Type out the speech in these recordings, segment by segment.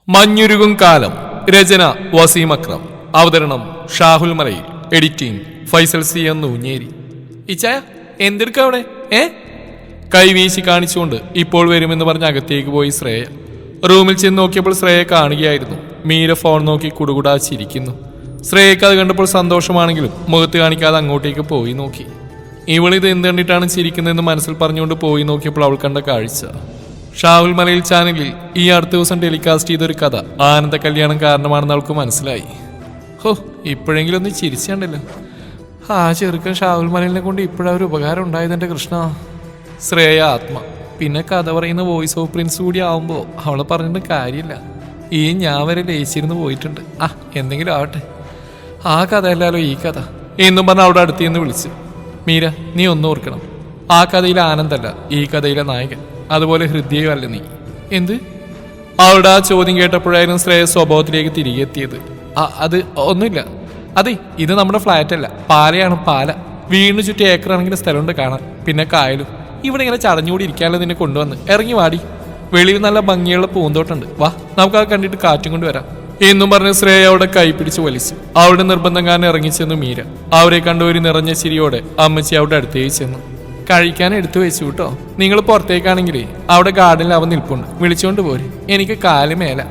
മഞ്ഞുരുകും കാലം. രചന വസീം അക്രം. അവതരണം Shahul Malayil. Editing Faisal C Ennoonjeri. ഇച്ചായ എന്തെടുക്ക അവിടെ? കൈവീശി കാണിച്ചുകൊണ്ട് ഇപ്പോൾ വരുമെന്ന് പറഞ്ഞ് അകത്തേക്ക് പോയി ശ്രേയ. റൂമിൽ ചെന്ന് നോക്കിയപ്പോൾ ശ്രേയ കാണുകയായിരുന്നു. മീര ഫോൺ നോക്കി കുടുകുടാ ചിരിക്കുന്നു. ശ്രേയക്ക് അത് കണ്ടപ്പോൾ സന്തോഷമാണെങ്കിലും മുഖത്ത് കാണിക്കാതെ അങ്ങോട്ടേക്ക് പോയി നോക്കി. ഇവളിത് എന്ത് കണ്ടിട്ടാണ് ചിരിക്കുന്നതെന്ന് മനസ്സിൽ പറഞ്ഞുകൊണ്ട് പോയി നോക്കിയപ്പോൾ അവൾ കണ്ട കാഴ്ച ഷാഹുൽ മലയിൽ ചാനലിൽ ഈ അടുത്ത ദിവസം ടെലികാസ്റ്റ് ചെയ്തൊരു കഥ ആനന്ദ കല്യാണം കാരണമാണെന്ന് അവൾക്ക് മനസ്സിലായി. ഹോ, ഇപ്പോഴെങ്കിലും ഒന്ന് ചിരിച്ചാണ്ടല്ലോ. ആ ചെറുക്കൻ ഷാഹുൽ മലയിലെ കൊണ്ട് ഇപ്പോഴൊരു ഉപകാരം ഉണ്ടായത് എൻ്റെ കൃഷ്ണ. ശ്രേയ ആത്മ. പിന്നെ കഥ പറയുന്ന വോയിസ് ഓഫ് പ്രിൻസ് കൂടി ആവുമ്പോൾ അവളെ പറഞ്ഞിട്ട് കാര്യമില്ല. ഈ ഞാൻ വരെ ലയിച്ചിരുന്ന് പോയിട്ടുണ്ട്. എന്തെങ്കിലും ആവട്ടെ, ആ കഥ അല്ലല്ലോ ഈ കഥ എന്നും പറഞ്ഞ് അവിടെ അടുത്ത് നിന്ന് വിളിച്ചു. മീര, നീ ഒന്നും ഓർക്കണം, ആ കഥയിലെ ആനന്ദല്ല ഈ കഥയിലെ നായകൻ. അതുപോലെ ഹൃദയമല്ല നീ. എന്ത്? അവളുടെ ആ ചോദ്യം കേട്ടപ്പോഴായിരുന്നു ശ്രേയ സ്വഭാവത്തിലേക്ക് തിരികെ എത്തിയത്. അത് ഒന്നുമില്ല. അതെ, ഇത് നമ്മുടെ ഫ്ലാറ്റ് അല്ല, പാലയാണ്. പാല വീടിന് ചുറ്റി ഏക്കറാണെങ്കിലും സ്ഥലമുണ്ട് കാണാൻ. പിന്നെ കായലും. ഇവിടെ ഇങ്ങനെ ചടഞ്ഞുകൂടി ഇരിക്കാനല്ലോ നിന്നെ കൊണ്ടുവന്ന്. ഇറങ്ങി വാടി, വെളിയിൽ നല്ല ഭംഗിയുള്ള പൂന്തോട്ടുണ്ട്. വാ, നമുക്ക് അത് കണ്ടിട്ട് കാറ്റും കൊണ്ട് വരാം എന്നും പറഞ്ഞ് ശ്രേയ അവിടെ കൈപ്പിടിച്ച് വലിച്ചു. അവളുടെ നിർബന്ധം കാരണം ഇറങ്ങിച്ചെന്നു മീര. അവരെ കണ്ടു ഒരു നിറഞ്ഞ ചിരിയോടെ അമ്മച്ചി അവിടെ അടുത്തേക്ക് ചെന്നു. കഴിക്കാൻ എടുത്തു വെച്ചു കേട്ടോ. നിങ്ങൾ പുറത്തേക്കാണെങ്കിലേ അവിടെ ഗാർഡനിൽ അവൻ നിൽപ്പുണ്ട്, വിളിച്ചുകൊണ്ട് പോര്. എനിക്ക് കാല് മേല.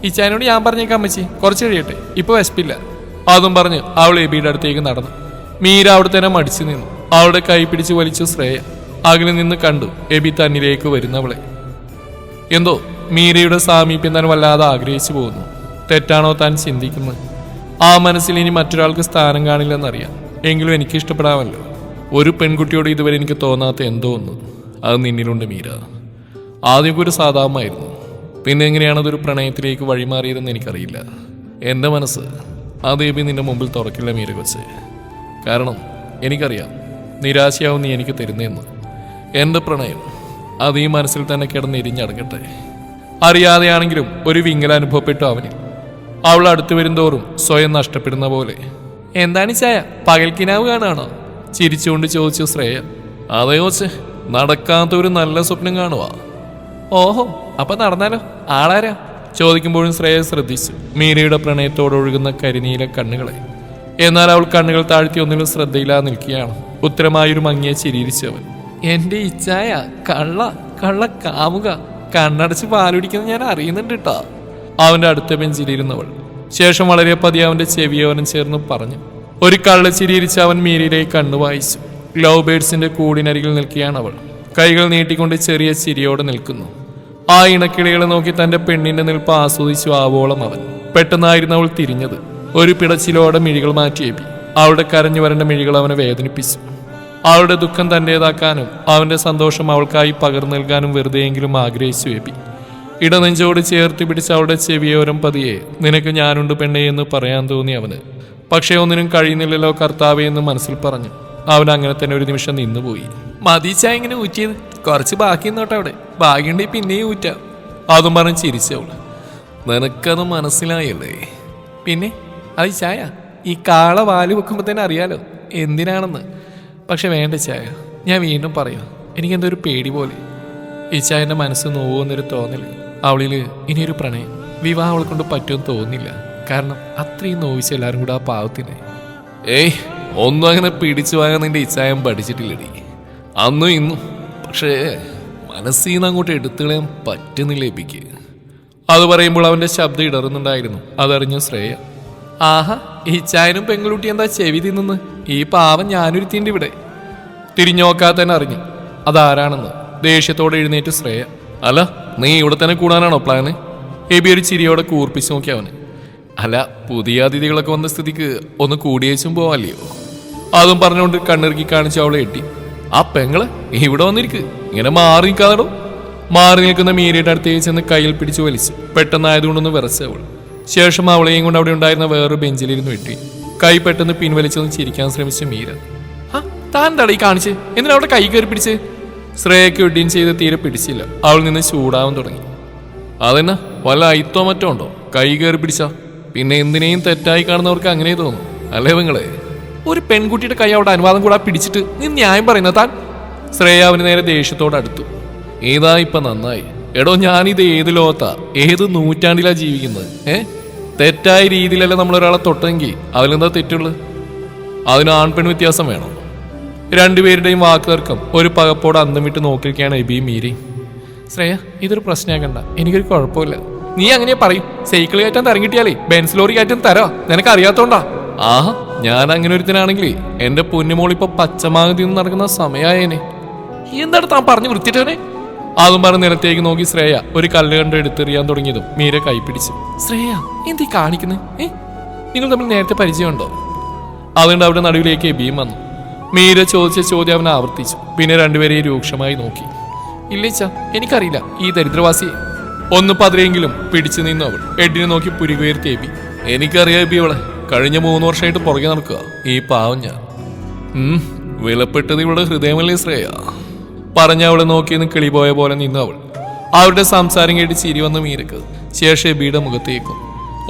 ഇച്ചായനോട് ഞാൻ പറഞ്ഞേക്കാം അമ്മച്ചി, കുറച്ച് കഴിയട്ടെ, ഇപ്പൊ വിശപ്പില്ല. അതും പറഞ്ഞ് അവൾ എബിയുടെ അടുത്തേക്ക് നടന്നു. മീര അവിടെ തന്നെ മടിച്ചു നിന്നു. അവളുടെ കൈ പിടിച്ച് വലിച്ചു ശ്രേയ. അകലിൽ നിന്ന് കണ്ടു എബി തന്നിലേക്ക് വരുന്നവളെ. എന്തോ മീരയുടെ സാമീപ്യം താൻ വല്ലാതെ ആഗ്രഹിച്ചു പോകുന്നു. തെറ്റാണോ താൻ ചിന്തിക്കുന്നത്? ആ മനസ്സിൽ ഇനി മറ്റൊരാൾക്ക് സ്ഥാനം കാണില്ലെന്നറിയാം. എങ്കിലും എനിക്ക് ഇഷ്ടപ്പെടാമല്ലോ. ഒരു പെൺകുട്ടിയോട് ഇതുവരെ എനിക്ക് തോന്നാത്ത എന്തോ ഒന്ന് അത് നിന്നിലുണ്ട് മീര. ആദ്യമൊക്കെ ഒരു സാധാരണമായിരുന്നു, പിന്നെ എങ്ങനെയാണതൊരു പ്രണയത്തിലേക്ക് വഴിമാറിയതെന്ന് എനിക്കറിയില്ല. എൻ്റെ മനസ്സ് അതേബി നിന്റെ മുമ്പിൽ തുറക്കില്ല മീര കൊച്ചേ. കാരണം എനിക്കറിയാം നിരാശയാവും നീ എനിക്ക് തരുന്നതെന്ന്. എൻ്റെ പ്രണയം അത് ഈ മനസ്സിൽ തന്നെ കിടന്ന് എരിഞ്ഞടങ്ങട്ടെ. അറിയാതെയാണെങ്കിലും ഒരു വിങ്ങൽ അനുഭവപ്പെട്ടു അവന്. അവൾ അടുത്തു വരുന്തോറും സ്വയം നഷ്ടപ്പെടുന്ന പോലെ. എന്താണ് ചായ, പകൽക്കിനാവ് കാണുകയാണോ? ചിരിച്ചുകൊണ്ട് ചോദിച്ചു ശ്രേയ. അതേ കൊച്ചേ, നടക്കാത്ത ഒരു നല്ല സ്വപ്നം കാണുക. ഓഹോ, അപ്പൊ നടന്നാലോ? ആളാരാ? ചോദിക്കുമ്പോഴും ശ്രേയ ശ്രദ്ധിച്ചു മീരയുടെ പ്രണയത്തോടൊഴുകുന്ന കരിനീല കണ്ണുകളെ. എന്നാൽ അവൾ കണ്ണുകൾ താഴ്ത്തി ഒന്നിലും ശ്രദ്ധയില്ലാതെ നിൽക്കുകയാണ്. ഉത്തരമായൊരു മങ്ങിയ ചിരിച്ചവൻ. എന്റെ ഇച്ചായ കള്ള കള്ള കാമുക, കണ്ണടച്ച് പാലുടിക്കുന്നത് ഞാൻ അറിയുന്നുണ്ട് കേട്ടോ. അവന്റെ അടുത്ത ബെഞ്ചിലിരുന്നവൾ ശേഷം വളരെ പതിയെ അവന്റെ ചെവിയോരം ചേർന്ന് പറഞ്ഞു. ഒരു കള്ളച്ചിരിയിരിച്ച് അവൻ മീരയിലേക്ക് കണ്ണു വായിച്ചു. ലവ് ബേഡ്സിന്റെ കൂടിനരികിൽ നിൽക്കുകയാണ് അവൾ. കൈകൾ നീട്ടിക്കൊണ്ട് ചെറിയ ചിരിയോടെ നിൽക്കുന്നു. ആ ഇണക്കിളികളെ നോക്കി തന്റെ പെണ്ണിന്റെ നിൽപ്പ് ആസ്വദിച്ചു ആവോളം അവൻ. പെട്ടെന്നായിരുന്നു അവൾ തിരിഞ്ഞത്. ഒരു പിടച്ചിലോടെ മിഴികൾ മാറ്റിയേപ്പി. അവളുടെ കരഞ്ഞു വരേണ്ട മിഴികൾ അവനെ വേദനിപ്പിച്ചു. അവളുടെ ദുഃഖം തന്റേതാക്കാനും അവന്റെ സന്തോഷം അവൾക്കായി പകർന്നു നൽകാനും വെറുതെയെങ്കിലും ആഗ്രഹിച്ചു ഏപ്പി. ഇടനെഞ്ചോട് ചേർത്ത് പിടിച്ച് അവളുടെ ചെവിയോരം പതിയെ നിനക്ക് ഞാനുണ്ട് പെണ്ണേ എന്ന് പറയാൻ തോന്നി അവന്. പക്ഷെ ഒന്നിനും കഴിയുന്നില്ലല്ലോ കർത്താവേ എന്ന് മനസ്സിൽ പറഞ്ഞു. അവൻ അങ്ങനെ തന്നെ ഒരു നിമിഷം നിന്നുപോയി. മതിച്ചാ ഇങ്ങനെ ഊറ്റിയത്, കുറച്ച് ബാക്കി നോട്ടെ, അവിടെ ഭാഗ്യണ്ടേ പിന്നെയും ഊറ്റാം. അതും പറഞ്ഞ് ചിരിച്ചവള്. നിനക്കത് മനസ്സിലായല്ലേ? പിന്നെ അത് ചായ, ഈ കാള വാല് വെക്കുമ്പോൾ തന്നെ അറിയാലോ എന്തിനാണെന്ന്. പക്ഷെ വേണ്ട ചായ, ഞാൻ വീണ്ടും പറയാം, എനിക്കെന്തോ ഒരു പേടി പോലെ. ഈ ചായന്റെ മനസ്സ് നോവുന്നൊരു തോന്നൽ. അവളില് ഇനിയൊരു പ്രണയം വിവാഹം അവളെ കൊണ്ട് പറ്റുമെന്ന് തോന്നില്ല. കാരണം അത്രയും നോവിച്ച എല്ലാവരും കൂടെ ആ പാവത്തിനെ. ഒന്നും അങ്ങനെ പിടിച്ചു വാങ്ങാൻ നിന്റെ ഇച്ഛായം പഠിച്ചിട്ടില്ലടി, അന്നും ഇന്നും. പക്ഷേ മനസ്സിൽ നിന്ന് അങ്ങോട്ട് എടുത്തു കളയാൻ പറ്റുന്നില്ല എബിക്ക്. അത് പറയുമ്പോൾ അവന്റെ ശബ്ദം ഇടറുന്നുണ്ടായിരുന്നു. അതറിഞ്ഞു ശ്രേയ. ആഹാ, ഇച്ഛായനും പെൺകുട്ടി എന്താ ചെവി തിന്നുന്ന്? ഈ പാവം ഞാനൊരുത്തിൻ്റെ ഇവിടെ. തിരിഞ്ഞു നോക്കാതെ തന്നെ അറിഞ്ഞു അതാരാണെന്ന്. ദേഷ്യത്തോടെ എഴുന്നേറ്റ് ശ്രേയ. അല്ല, നീ ഇവിടെ തന്നെ കൂടാനാണോ പ്ലാന്? എബി ഒരു ചിരിയോടെ കൂർപ്പിച്ചു നോക്കി അവന്. അല്ല, പുതിയ അതിഥികളൊക്കെ വന്ന സ്ഥിതിക്ക് ഒന്ന് കൂടിയേച്ചും പോവാല്ലയോ? അതും പറഞ്ഞുകൊണ്ട് കണ്ണിറുക്കി കാണിച്ച് അവളെ എട്ടി. ആ പെങ്ങള് ഇവിടെ വന്നിരിക്ക്, ഇങ്ങനെ മാറി നിൽക്കാതടോ. മാറി നിൽക്കുന്ന മീരയുടെ അടുത്തേക്ക് ചെന്ന് കയ്യിൽ പിടിച്ചു വലിച്ചു. പെട്ടെന്നായതുകൊണ്ടൊന്ന് വിറച്ചവൾ. ശേഷം അവളെയും കൊണ്ട് അവിടെ ഉണ്ടായിരുന്ന വേറൊരു ബെഞ്ചിലിരുന്ന് വെട്ടി. കൈ പെട്ടെന്ന് പിൻവലിച്ചൊന്ന് ചിരിക്കാൻ ശ്രമിച്ചു മീര. താൻ തടയി കാണിച്ച് എന്തിനാ അവിടെ കൈ കയറി പിടിച്ച്? ശ്രേയയ്ക്ക് വെഡ്ഡിൻ ചെയ്ത് തീരെ പിടിച്ചില്ല. അവൾ നിന്ന് ചൂടാവാൻ തുടങ്ങി. അതെന്നാ വല്ല അയിത്തോ മറ്റോ ഉണ്ടോ കൈ കയറി പിടിച്ചാ? പിന്നെ എന്തിനേയും തെറ്റായി കാണുന്നവർക്ക് അങ്ങനെ തോന്നും അല്ലേ പെങ്ങളെ? ഒരു പെൺകുട്ടിയുടെ കൈ അവിടെ അനുവാദം കൂടാ പിടിച്ചിട്ട് നീ ന്യായം പറയുന്ന താൻ? ശ്രേയ അവന് നേരെ ദേഷ്യത്തോടെ അടുത്തു. ഏതാ ഇപ്പൊ നന്നായി, എടോ ഞാനിത് ഏത് ലോകത്താ ഏത് നൂറ്റാണ്ടിലാ ജീവിക്കുന്നത്? തെറ്റായ രീതിയിലല്ല നമ്മളൊരാളെ തൊട്ടെങ്കിൽ അതിലെന്താ തെറ്റുള്ളത്? അതിന് ആൺപെൺ വ്യത്യാസം വേണം. രണ്ടുപേരുടെയും വാക്കുതർക്കം ഒരു പകപ്പോട് അന്തം വിട്ട് നോക്കിയിരിക്കുകയാണ് എബിയും മീരയും. ശ്രേയ, ഇതൊരു പ്രശ്നമാക്കണ്ട, എനിക്കൊരു കുഴപ്പമില്ല. നീ അങ്ങനെ പറയും. സൈക്കിൾ കയറ്റാൻ തരം കിട്ടിയാലേ ബെൻസ് ലോറി കയറ്റാൻ തരാ, നിനക്ക് അറിയാത്തോണ്ടാ. ആഹാ, ഞാൻ അങ്ങനെ ഒരുത്തനാണെങ്കിലേ എന്റെ പൊന്നുമോളിപ്പോ പച്ചമാകതി നിന്ന് നടക്കുന്ന സമയായേനെ. എന്താണ് താൻ പറഞ്ഞു വൃത്തിട്ടവനെ? അതും പറഞ്ഞ് നിലത്തേക്ക് നോക്കി ശ്രേയ ഒരു കല്ല് കണ്ട് എടുത്തെറിയാൻ തുടങ്ങിയതും മീര കൈപ്പിടിച്ചു. ശ്രേയ, എന്തീ കാണിക്കുന്നത്? നിങ്ങൾ തമ്മിൽ നേരത്തെ പരിചയമുണ്ടോ? അതുകൊണ്ട് അവിടെ നടുവിലേക്ക് എബിയും വന്നു. മീര ചോദിച്ച ചോദ്യം അവൻ ആവർത്തിച്ചു. പിന്നെ രണ്ടുപേരെയും രൂക്ഷമായി നോക്കി. ഇല്ലേച്ചാ, എനിക്കറിയില്ല ഈ ദരിദ്രവാസിയെ. ഒന്ന് പതിരെങ്കിലും പിടിച്ചു നിന്നു അവൾ എഡിനെ നോക്കി പുരുകുയർത്തി എബി. എനിക്കറിയാം എബി, അവളെ കഴിഞ്ഞ 3 വർഷമായിട്ട് പുറകെ നടക്കുക ഈ പാവം ഞാൻ. വിലപ്പെട്ടത് ഇവളുടെ ഹൃദയമല്ലേ ശ്രേയ? പറഞ്ഞ അവളെ നോക്കിയെന്ന് കിളിപോയ പോലെ നിന്നു അവൾ. അവരുടെ സംസാരം കേട്ട് ചിരി വന്ന മീരക്ക്. ശേഷം എബിയുടെ മുഖത്തേക്കും.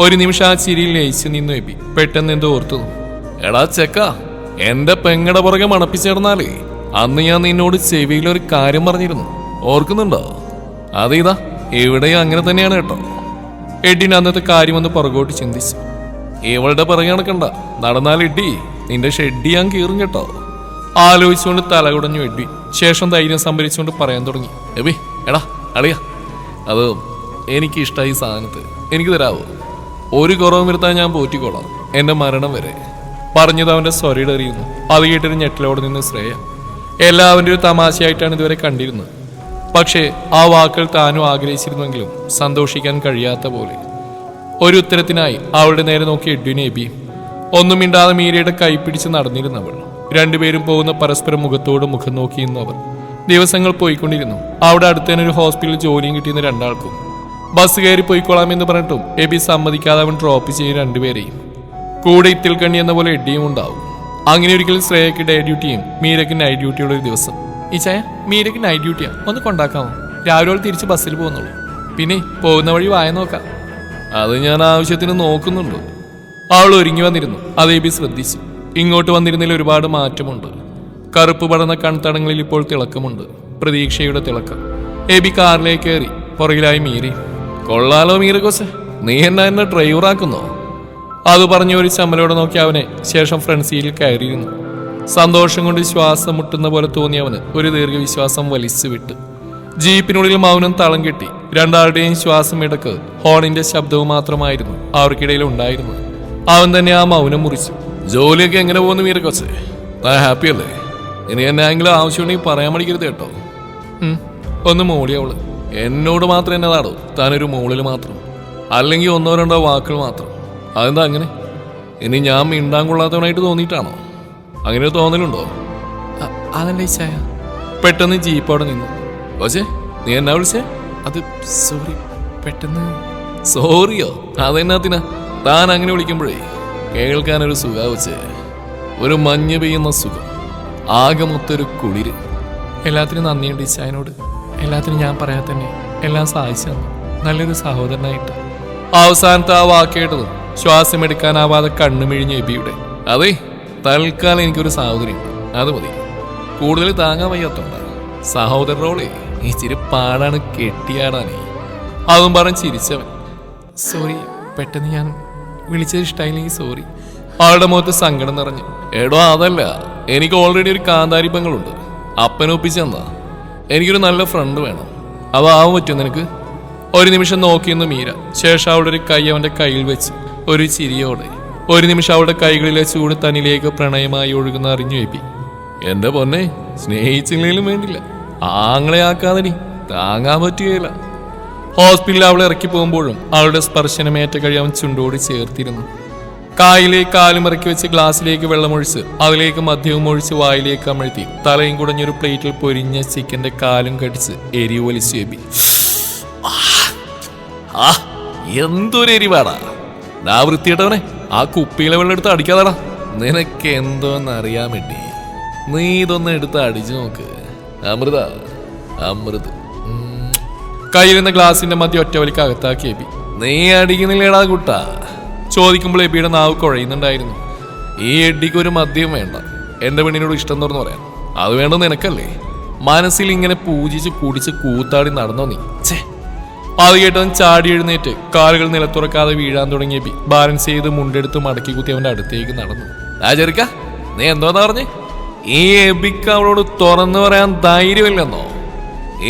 ഒരു നിമിഷം ആ ചിരിയിൽ ലയിച്ചു നിന്നു എബി. പെട്ടെന്ന് എന്തോ ഓർത്തു. എടാ ചെക്ക, എന്റെ പെങ്ങടെ പുറകെ മണപ്പിച്ചിടന്നാലേ അന്ന് ഞാൻ നിന്നോട് ചെവിയിലൊരു കാര്യം പറഞ്ഞിരുന്നു, ഓർക്കുന്നുണ്ടോ? അതേതാ, എവിടെയും അങ്ങനെ തന്നെയാണ് കേട്ടോ. എഡിന് അന്നത്തെ കാര്യം ഒന്ന് പുറകോട്ട് ചിന്തിച്ചു. ഇവളുടെ പിറകെ നടക്കണ്ട, നടന്നാൽ എഡി നിന്റെ ഷെഡി ഞാൻ കീറും കേട്ടോ. ആലോചിച്ചുകൊണ്ട് തലകുടഞ്ഞു എഡി. ശേഷം ധൈര്യം സംഭരിച്ചുകൊണ്ട് പറയാൻ തുടങ്ങി. എബി, എടാ അളിയ, അത് എനിക്കിഷ്ടമായി സാധനത്ത്, എനിക്ക് തരാവോ? ഒരു കുറവും വരുത്താൻ ഞാൻ പോറ്റിക്കോളാം, എന്റെ മരണം വരെ. പറഞ്ഞത് അവന്റെ സ്വരയിടറിയുന്നു. അത് കേട്ടൊരു ഞെട്ടിലോടെ നിന്ന് ശ്രേയ. എല്ലാവരുടെ ഒരു തമാശയായിട്ടാണ് ഇതുവരെ കണ്ടിരുന്നത്. പക്ഷേ ആ വാക്കുകൾ താനും ആഗ്രഹിച്ചിരുന്നെങ്കിലും സന്തോഷിക്കാൻ കഴിയാത്ത പോലെ. ഒരു ഉത്തരത്തിനായി അവളുടെ നേരെ നോക്കി എഡ്വിനെ എബിയും. ഒന്നും മിണ്ടാതെ മീരയുടെ കൈപ്പിടിച്ച് നടന്നിരുന്നവൾ. രണ്ടുപേരും പോകുന്ന പരസ്പരം മുഖത്തോട് മുഖം നോക്കിയിരുന്നു അവർ. ദിവസങ്ങൾ പോയിക്കൊണ്ടിരുന്നു. അവിടെ അടുത്തന്നെ ഒരു ഹോസ്പിറ്റലിൽ ജോലിയും കിട്ടിയിരുന്ന രണ്ടാൾക്കും. ബസ് കയറി പോയിക്കോളാമെന്ന് പറഞ്ഞിട്ടും എബി സമ്മതിക്കാതെ അവൻ ഡ്രോപ്പ് ചെയ്യും രണ്ടുപേരെയും. കൂടെ ഇത്തിൽ കണ്ണി എന്ന പോലെ എഡിയും ഉണ്ടാവും. അങ്ങനെ ഒരിക്കലും ശ്രേയയ്ക്ക് ഡേ ഡ്യൂട്ടിയും മീരയ്ക്ക് നൈറ്റ് ഡ്യൂട്ടിയുള്ള ഒരു ദിവസം. ഈ ചായ, മീരയ്ക്ക് നൈറ്റ് ഡ്യൂട്ടിയാ, ഒന്ന് കൊണ്ടാക്കാമോ? രാവിലെ തിരിച്ച് ബസ്സിൽ പോകുന്നുള്ളൂ. പിന്നെ പോകുന്ന വഴി വായ നോക്കാം. അത് ഞാൻ ആവശ്യത്തിന് നോക്കുന്നുണ്ട്. അവൾ ഒരുങ്ങി വന്നിരുന്നു. അത് എബി ശ്രദ്ധിച്ചു. ഇങ്ങോട്ട് വന്നിരുന്നതിൽ ഒരുപാട് മാറ്റമുണ്ട്. കറുപ്പ് പടർന്ന കൺതടങ്ങളിൽ ഇപ്പോൾ തിളക്കമുണ്ട്, പ്രതീക്ഷയുടെ തിളക്കം. എബി കാറിലേക്ക് കയറി. പുറകിലായി മീരി. കൊള്ളാലോ മീരക്കോസെ, നീ എന്നെ ഡ്രൈവറാക്കുന്നോ? അത് പറഞ്ഞ ഒരു ചമ്മലോടെ നോക്കി അവനെ. ശേഷം ഫ്രണ്ട് സീറ്റിൽ കയറിയിരുന്നു. സന്തോഷം കൊണ്ട് ശ്വാസം മുട്ടുന്ന പോലെ തോന്നിയവന് ഒരു ദീർഘവിശ്വാസം വലിച്ചു വിട്ട്. ജീപ്പിനുള്ളിൽ മൗനം തളം കെട്ടി. രണ്ടാളുടെയും ശ്വാസം ഇടക്ക് ഹോണിന്റെ ശബ്ദവും മാത്രമായിരുന്നു അവർക്കിടയിൽ ഉണ്ടായിരുന്നത്. അവൻ തന്നെ ആ മൗനം മുറിച്ചു. ജോലിയൊക്കെ എങ്ങനെ പോകുന്നു മീരക്കൊച്ചെ? താൻ ഹാപ്പി അല്ലേ? ഇനി എന്നെ ആരെങ്കിലും ആവശ്യമുണ്ടെങ്കിൽ പറയാൻ മടിക്കരുത് കേട്ടോ. ഒന്ന് മോളി അവള്. എന്നോട് മാത്രം എന്നതാടോ താനൊരു മോളിൽ മാത്രം, അല്ലെങ്കിൽ 1-2 വാക്കുകൾ മാത്രം. അതെന്താ അങ്ങനെ? ഇനി ഞാൻ മിണ്ടാൻ കൊള്ളാത്തവനായിട്ട് തോന്നിയിട്ടാണോ? അങ്ങനെ ഒരു തോന്നലുണ്ടോ? അതല്ലേ ചായ. പെട്ടെന്ന് ജീപ്പോടെ നിന്നു. ഓച്ചേ, നീ എന്നാ വിളിച്ചേ? അത് സോറി, പെട്ടെന്ന്. സോറിയോ? അതെന്നാത്തിനാ? താൻ അങ്ങനെ വിളിക്കുമ്പോഴേ കേൾക്കാനൊരു സുഖാവച്ചേ, ഒരു മഞ്ഞ് പെയ്യുന്ന സുഖം, ആകെ മൊത്തൊരു കുളിര്. എല്ലാത്തിനും നന്ദിയുണ്ട് ഇച്ചായനോട്. എല്ലാത്തിനും ഞാൻ പറയാൻ തന്നെ എല്ലാം സഹായിച്ചു തന്നു, നല്ലൊരു സഹോദരനായിട്ട്. അവസാനത്തെ ആ വാക്കേട്ടത് ശ്വാസം എടുക്കാനാവാതെ കണ്ണുമിഴിഞ്ഞ എബിയുടെ. അതെ, തൽക്കാലം എനിക്കൊരു സഹോദരിയുണ്ട്, അത് മതി. കൂടുതൽ താങ്ങാൻ വയ്യാത്തോണ്ട. സഹോദരനോളെ ഇച്ചിരി പാടാണ് കെട്ടിയാടാനേ. അതും പറഞ്ഞ് ചിരിച്ചവൻ. സോറി, പെട്ടെന്ന് ഞാൻ വിളിച്ചത് ഇഷ്ടമായില്ലെങ്കിൽ സോറി. അവളുടെ മുഖത്ത് സങ്കടം നിറഞ്ഞു. എടോ അതല്ല, എനിക്ക് ഓൾറെഡി ഒരു കാന്താരി പെങ്ങളുണ്ട്, അപ്പനൊപ്പിച്ചെന്നാ. എനിക്കൊരു നല്ല ഫ്രണ്ട് വേണം, അതാവാൻ പറ്റുമോ നിനക്ക്? ഒരു നിമിഷം നോക്കിയെന്ന് മീര. ശേഷം അവളുടെ ഒരു കൈ അവന്റെ കയ്യിൽ വെച്ച് ഒരു ചിരിയോടെ. ഒരു നിമിഷം അവളുടെ കൈകളിലെ ചൂട് തന്നിലേക്ക് പ്രണയമായി ഒഴുകുന്ന അറിഞ്ഞു എബി. എന്റെ പൊന്നെ, സ്നേഹിച്ചില്ലെങ്കിലും വേണ്ടില്ല, ആങ്ങളെ ആക്കാതെ താങ്ങാൻ പറ്റുകയില്ല. ഹോസ്പിറ്റലിൽ അവളെ ഇറക്കി പോകുമ്പോഴും അവളുടെ സ്പർശനമേറ്റ കഴി അവൻ ചുണ്ടോട് ചേർത്തിരുന്നു. കായിലേക്ക് കാലും ഇറക്കി വെച്ച് ഗ്ലാസ്സിലേക്ക് വെള്ളമൊഴിച്ച് അതിലേക്ക് മദ്യവും ഒഴിച്ച് വായിലേക്ക് അമഴ്ത്തി തലയും കുടഞ്ഞൊരു പ്ലേറ്റിൽ പൊരിഞ്ഞ ചിക്കന്റെ കാലും കടിച്ച് എരിവ് വലിച്ചു എബി. എന്തൊരു എരിവാടാ! ഡാ വൃത്തിയിട്ടവനെ, ആ കുപ്പിയിലെ വെള്ളം എടുത്ത് അടിക്കാതാടാ. നിനക്ക് എന്തോന്നറിയാൻ വേണ്ടി നീ ഇതൊന്ന് എടുത്ത് അടിച്ചു നോക്ക്. അമൃത, അമൃത്. കയ്യിലിരുന്ന ഗ്ലാസിന്റെ മധ്യ ഒറ്റവലിക്ക് അകത്താക്കി എബി. നീ അടിക്കുന്നില്ലേടാ കുട്ടാ? ചോദിക്കുമ്പോൾ എബിയുടെ നാവ് കുഴയുന്നുണ്ടായിരുന്നു. ഈ എഡിക്ക് ഒരു മദ്യം വേണ്ട, എന്റെ പെണ്ണിനോട് ഇഷ്ടം തുറന്നു പറയാൻ. അത് വേണ്ടത് നിനക്കല്ലേ? മനസ്സിൽ ഇങ്ങനെ പൂജിച്ച് കുടിച്ച് കൂത്താടി നടന്നോ നീ? അത് കേട്ടവൻ ചാടി എഴുന്നേറ്റ് കാലുകൾ നിലത്തുറക്കാതെ വീഴാൻ തുടങ്ങിയ ബി ബാലൻസ് ചെയ്ത് മുണ്ടെടുത്ത് മടക്കി കുത്തി അവന്റെ അടുത്തേക്ക് നടന്നു. ആ ചെറുക്ക, നീ എന്തോന്നാ പറഞ്ഞേ? ഈ എബിക്ക് അവളോട് തുറന്നു പറയാൻ ധൈര്യമില്ലെന്നോ?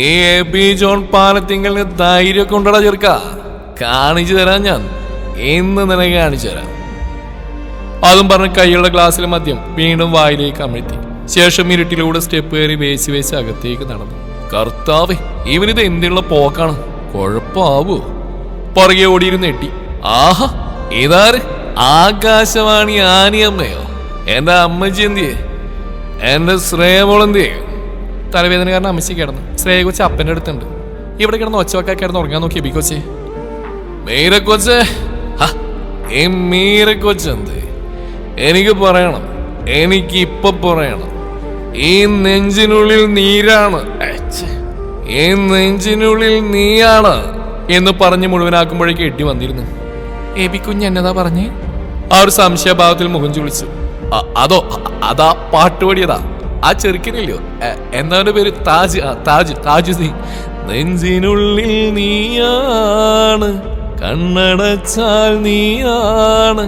ഈ എബി ജോൺ പാലത്തിങ്കലിന് ധൈര്യമൊക്കെ ഉണ്ടടാ ചെറുക്ക. കാണിച്ചു തരാൻ ഞാൻ ഇന്ന് നിനക്ക് കാണിച്ചു തരാം. അതും പറഞ്ഞ് കൈയുള്ള ഗ്ലാസ്സിലെ മദ്യം വീണ്ടും വായിലേക്ക് അമഴ്ത്തി ശേഷം ഇരുട്ടിലൂടെ സ്റ്റെപ്പ് കയറി വേച്ച് അകത്തേക്ക് നടന്നു. കർത്താവേ, ഇവനിത് എന്തിനുള്ള പോക്കാണ്? കുഴപ്പമാവോ? പുറകെ ഓടിയിരുന്ന് എട്ടി. ആഹാ, ഇതാര്? ആകാശവാണി ആനിയമ്മയോ? എന്റെ അമ്മച്ചി എന്തിയേ? എന്റെ ശ്രേയമോളെന്തിയേ? തലവേദന കാരണം അമ്മച്ചി കിടന്നു. ശ്രേയ കൊച്ചെ അപ്പൻ്റെ അടുത്തുണ്ട്. ഇവിടെ കിടന്ന് ഒച്ചവക്കാ കിടന്ന് ഉറങ്ങാൻ നോക്കി എബി കൊച്ചെ. മീരക്കൊച്ചെ, ഈ മീരക്കൊച്ചെന്ത്? എനിക്ക് പറയണം, എനിക്ക് ഇപ്പൊ പറയണം. ഈ നെഞ്ചിനുള്ളിൽ നീരാണ്, ഈ നെഞ്ചിനുള്ളിൽ നീയാണ് എന്ന് പറഞ്ഞ് മുഴുവനാക്കുമ്പോഴേക്ക് എട്ടി വന്നിരുന്നു. എബി കുഞ്ഞ് എന്നതാ പറഞ്ഞേ? ആ ഒരു സംശയഭാവത്തിൽ മുഖം ചുളിച്ചു. അതോ, അതാ പാട്ടുപാടിയതാ. ആ ചെറുക്കനില്ലയോ, എന്നവന്റെ പേര് താജ്. താജ് സിംഗ്. നെഞ്ചിനുള്ളിൽ നീയാണ്, കണ്ണടച്ചാൽ നീയാണ്.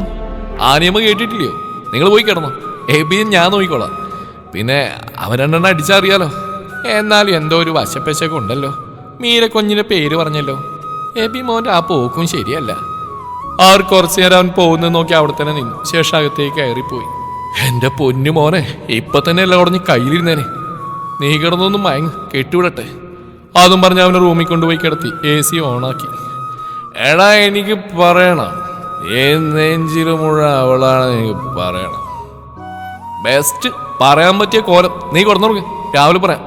ആനിയമ്മ കേട്ടിട്ടില്ലയോ? നിങ്ങൾ പോയി കിടന്നോ, എബിയും ഞാൻ നോക്കിക്കോളാം. പിന്നെ അവൻ രണ്ടെണ്ണം അടിച്ചറിയാലോ. എന്നാലും എന്തോ ഒരു വശപ്പശൊക്കെ ഉണ്ടല്ലോ. മീരക്കൊഞ്ഞിന്റെ പേര് പറഞ്ഞല്ലോ. എബി മോന്റെ ആ പോക്കും ശരിയല്ല. അവർ കുറച്ചു നേരം അവൻ പോകുന്നത് നോക്കി അവിടെ തന്നെ നിന്നു. ശേഷം അകത്തേക്ക് കയറിപ്പോയി. എന്റെ പൊന്നു മോനെ, ഇപ്പൊ തന്നെ എല്ലാം ഉടഞ്ഞ് കയ്യിലിരുന്നേനെ. നീ കിടന്നൊന്നും മയങ്ങ്, കെട്ടിവിടട്ടെ. അതും പറഞ്ഞ് അവനെ റൂമിൽ കൊണ്ടുപോയി കിടത്തി AC ഓണാക്കി. എടാ, എനിക്ക് പറയണം, ഈ നെഞ്ചില് മുഴുവൻ അവളാണ്. എനിക്ക് പറയണം. ബെസ്റ്റ് പറയാൻ പറ്റിയ കോലം. നീ കൊടുന്നുറങ്ങ്, രാവിലെ പറയാം.